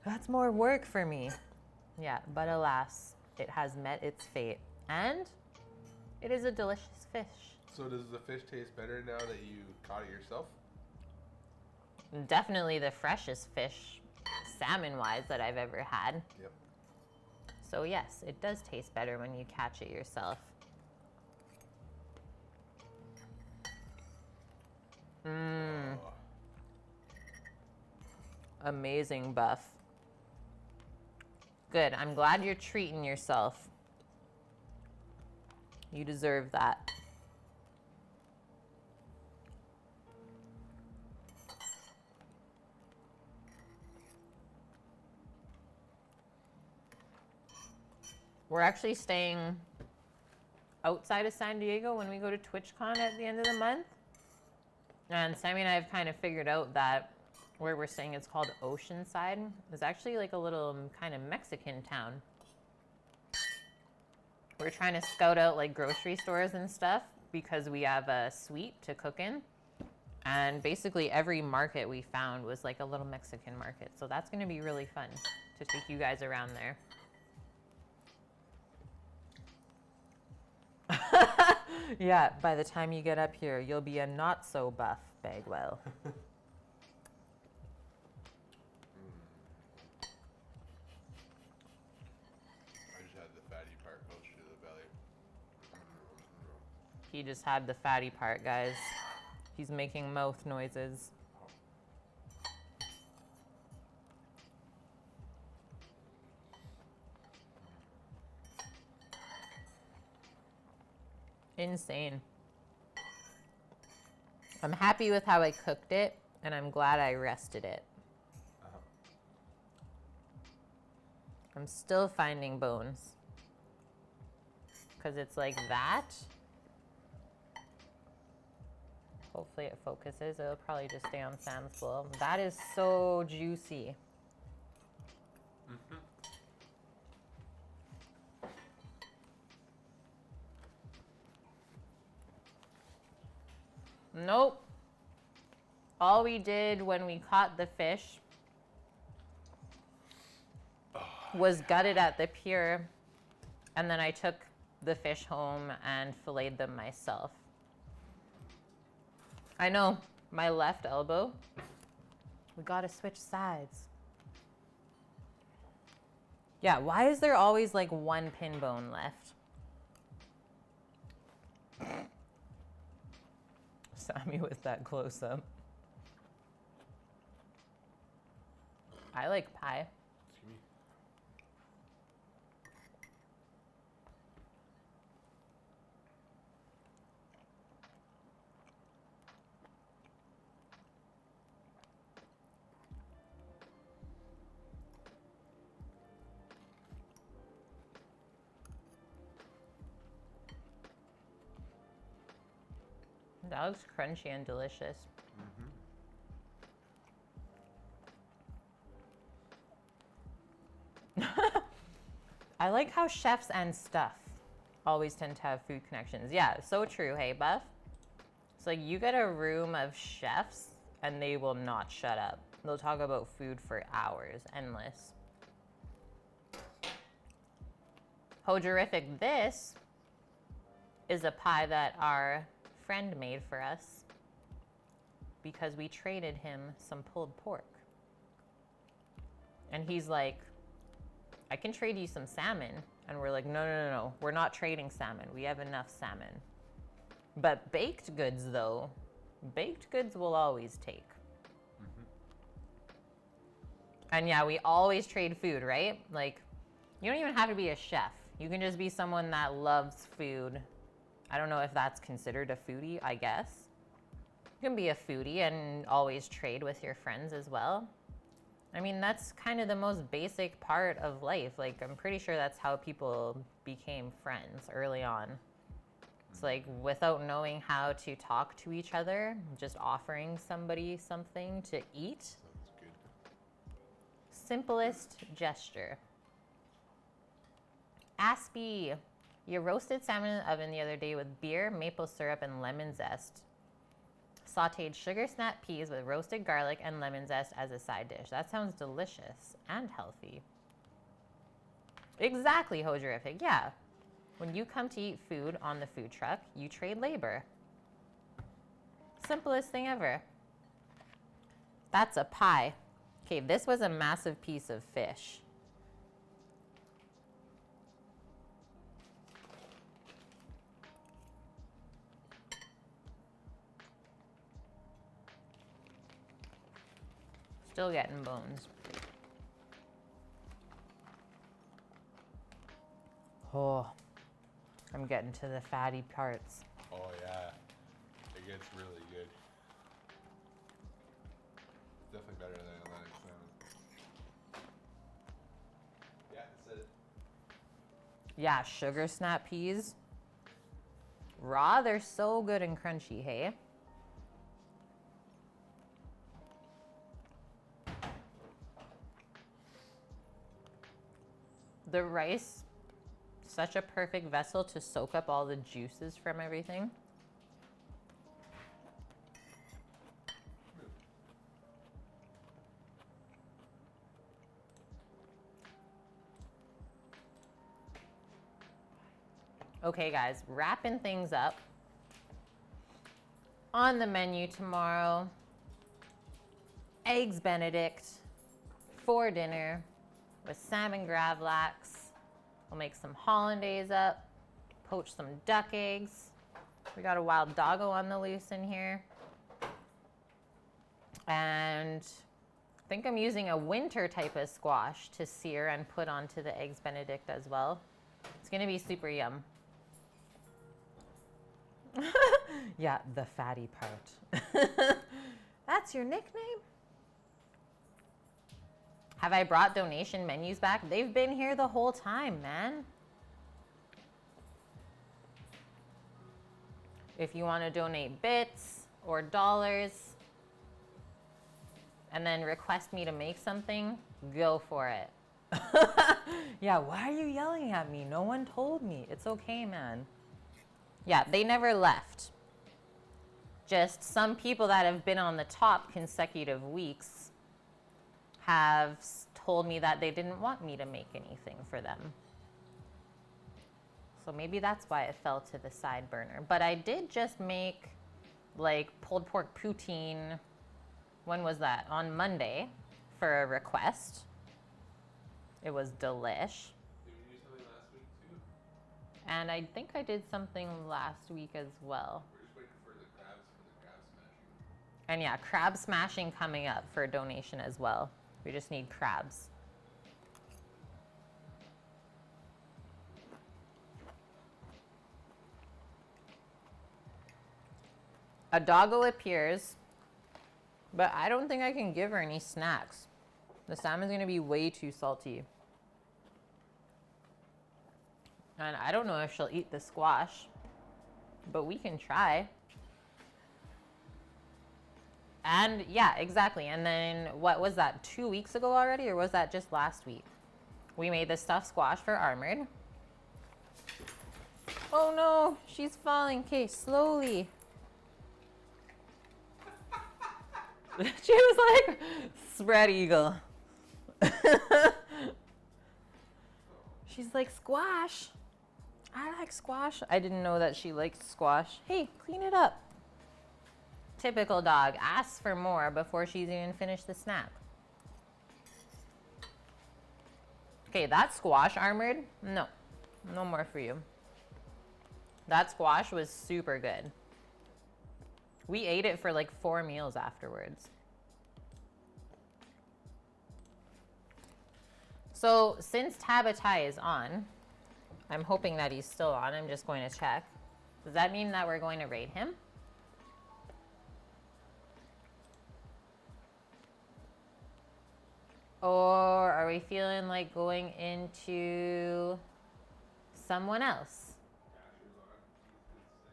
That's more work for me. Yeah, but alas, it has met its fate. And it is a delicious fish.
So does the fish taste better now that you caught it yourself?
Definitely the freshest fish, salmon-wise, that I've ever had.
Yep.
So yes, it does taste better when you catch it yourself. Mmm.
Oh.
Amazing buff. Good, I'm glad you're treating yourself. You deserve that. We're actually staying outside of San Diego when we go to TwitchCon at the end of the month. And Sammy and I have kind of figured out that where we're staying, it's called Oceanside. It's actually like a little kind of Mexican town. We're trying to scout out like grocery stores and stuff because we have a suite to cook in. And basically every market we found was like a little Mexican market. So that's going to be really fun to take you guys around there. Yeah, by the time you get up here, you'll be a not so buff Bagwell.
I just had the fatty part closer to the belly.
He just had the fatty part, guys. He's making mouth noises. Insane. I'm happy with how I cooked it, and I'm glad I rested it. I'm still finding bones. Because it's like that. Hopefully it focuses. It'll probably just stay on Sam's bowl. That is so juicy.
Mm-hmm.
Nope. All we did when we caught the fish was gut it at the pier, and then I took the fish home and filleted them myself. I know, my left elbow. We gotta switch sides. Yeah, why is there always like one pin bone left? Sammy with that close up. I like pie.
Excuse me.
That looks crunchy and delicious. I like how chefs and stuff always tend to have food connections. Yeah, so true, hey Buff? It's like you get a room of chefs and they will not shut up. They'll talk about food for hours, endless. Hojerific, this is a pie that our friend made for us because we traded him some pulled pork. And he's like, I can trade you some salmon. And we're like, no, we're not trading salmon. We have enough salmon. But baked goods though, baked goods will always take. And yeah, we always trade food, right? Like, you don't even have to be a chef. You can just be someone that loves food. I don't know if that's considered a foodie, I guess. You can be a foodie and always trade with your friends as well. I mean, that's kind of the most basic part of life. Like, I'm pretty sure that's how people became friends early on. It's like, without knowing how to talk to each other, just offering somebody something to eat.
Sounds good.
Simplest gesture. Aspie, you roasted salmon in the oven the other day with beer, maple syrup, and lemon zest. Sauteed sugar snap peas with roasted garlic and lemon zest as a side dish. That sounds delicious and healthy. Exactly, Hojerific. Yeah. When you come to eat food on the food truck, you trade labor. Simplest thing ever. That's a pie. Okay, this was a massive piece of fish. Still getting bones. Oh, I'm getting to the fatty parts.
Oh yeah, it gets really good. Definitely better than Atlantic salmon. Yeah, it said it.
Yeah, sugar snap peas. Raw, they're so good and crunchy, hey? The rice, such a perfect vessel to soak up all the juices from everything. Okay guys, wrapping things up. On the menu tomorrow, eggs Benedict for dinner with salmon gravlax. We'll make some hollandaise up, poach some duck eggs. We got a wild doggo on the loose in here. And I think I'm using a winter type of squash to sear and put onto the eggs Benedict as well. It's gonna be super yum. Yeah, the fatty part. That's your nickname? Have I brought donation menus back? They've been here the whole time, man. If you want to donate bits or dollars and then request me to make something, go for it. Yeah, why are you yelling at me? No one told me. It's okay, man. Yeah, they never left. Just some people that have been on the top consecutive weeks have told me that they didn't want me to make anything for them. So maybe that's why it fell to the side burner. But I did just make like pulled pork poutine. When was that? On Monday for a request. It was delish.
Did we do something last week too?
And I think I did something last week as well.
We're just waiting for the crab smashing.
And yeah, crab smashing coming up for a donation as well. We just need crabs. A doggo appears, but I don't think I can give her any snacks. The salmon's gonna be way too salty. And I don't know if she'll eat the squash, but we can try. And yeah, exactly. And then what was that, 2 weeks ago already, or was that just last week? We made the stuffed squash for Armored. Oh no, she's falling. Okay, slowly. She was like, spread eagle. She's like, squash. I like squash. I didn't know that she liked squash. Hey, clean it up. Typical dog. Asks for more before she's even finished the snack. Okay, that squash, Armored. No, no more for you. That squash was super good. We ate it for like 4 meals afterwards. So since Tabatai is on, I'm hoping that he's still on. I'm just going to check. Does that mean that we're going to raid him? Or are we feeling like going into someone else?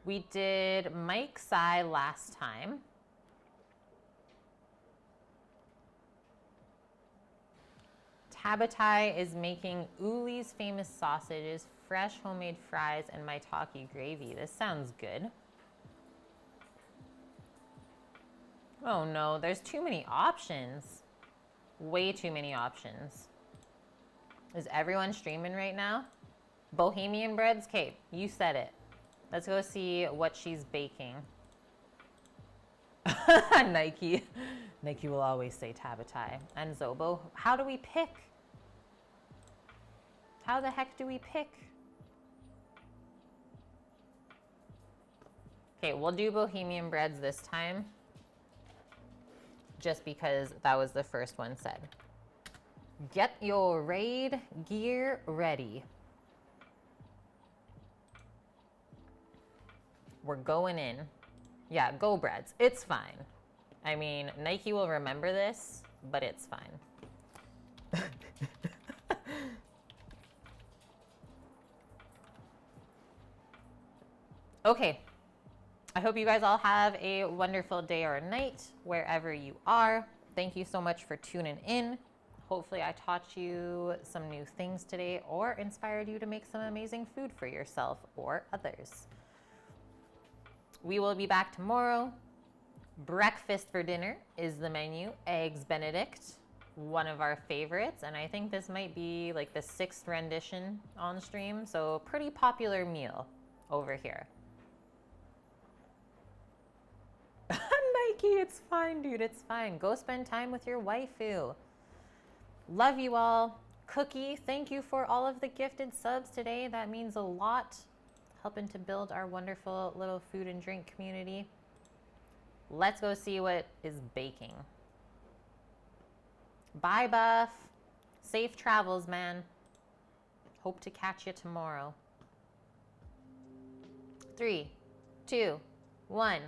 We did Mike Sai last time. Tabatai is making Uli's famous sausages, fresh homemade fries, and maitake gravy. This sounds good. Oh no, there's too many options. Way too many options. Is everyone streaming right now? Bohemian Breads? Okay, you said it. Let's go see what she's baking. Nike. Nike will always say Tabatai. And Zobo. How do we pick? How the heck do we pick? Okay, we'll do Bohemian Breads this time. Just because that was the first one said. Get your raid gear ready. We're going in. Yeah, go Breads. It's fine. I mean, Nike will remember this, but it's fine. Okay. I hope you guys all have a wonderful day or night wherever you are. Thank you so much for tuning in. Hopefully I taught you some new things today or inspired you to make some amazing food for yourself or others. We will be back tomorrow. Breakfast for dinner is the menu. Eggs Benedict, one of our favorites. And I think this might be like the 6th rendition on stream. So pretty popular meal over here. Nike, it's fine, dude. It's fine. Go spend time with your waifu. Love you all. Cookie, thank you for all of the gifted subs today. That means a lot. Helping to build our wonderful little food and drink community. Let's go see what is baking. Bye, Buff. Safe travels, man. Hope to catch you tomorrow. 3, 2, 1.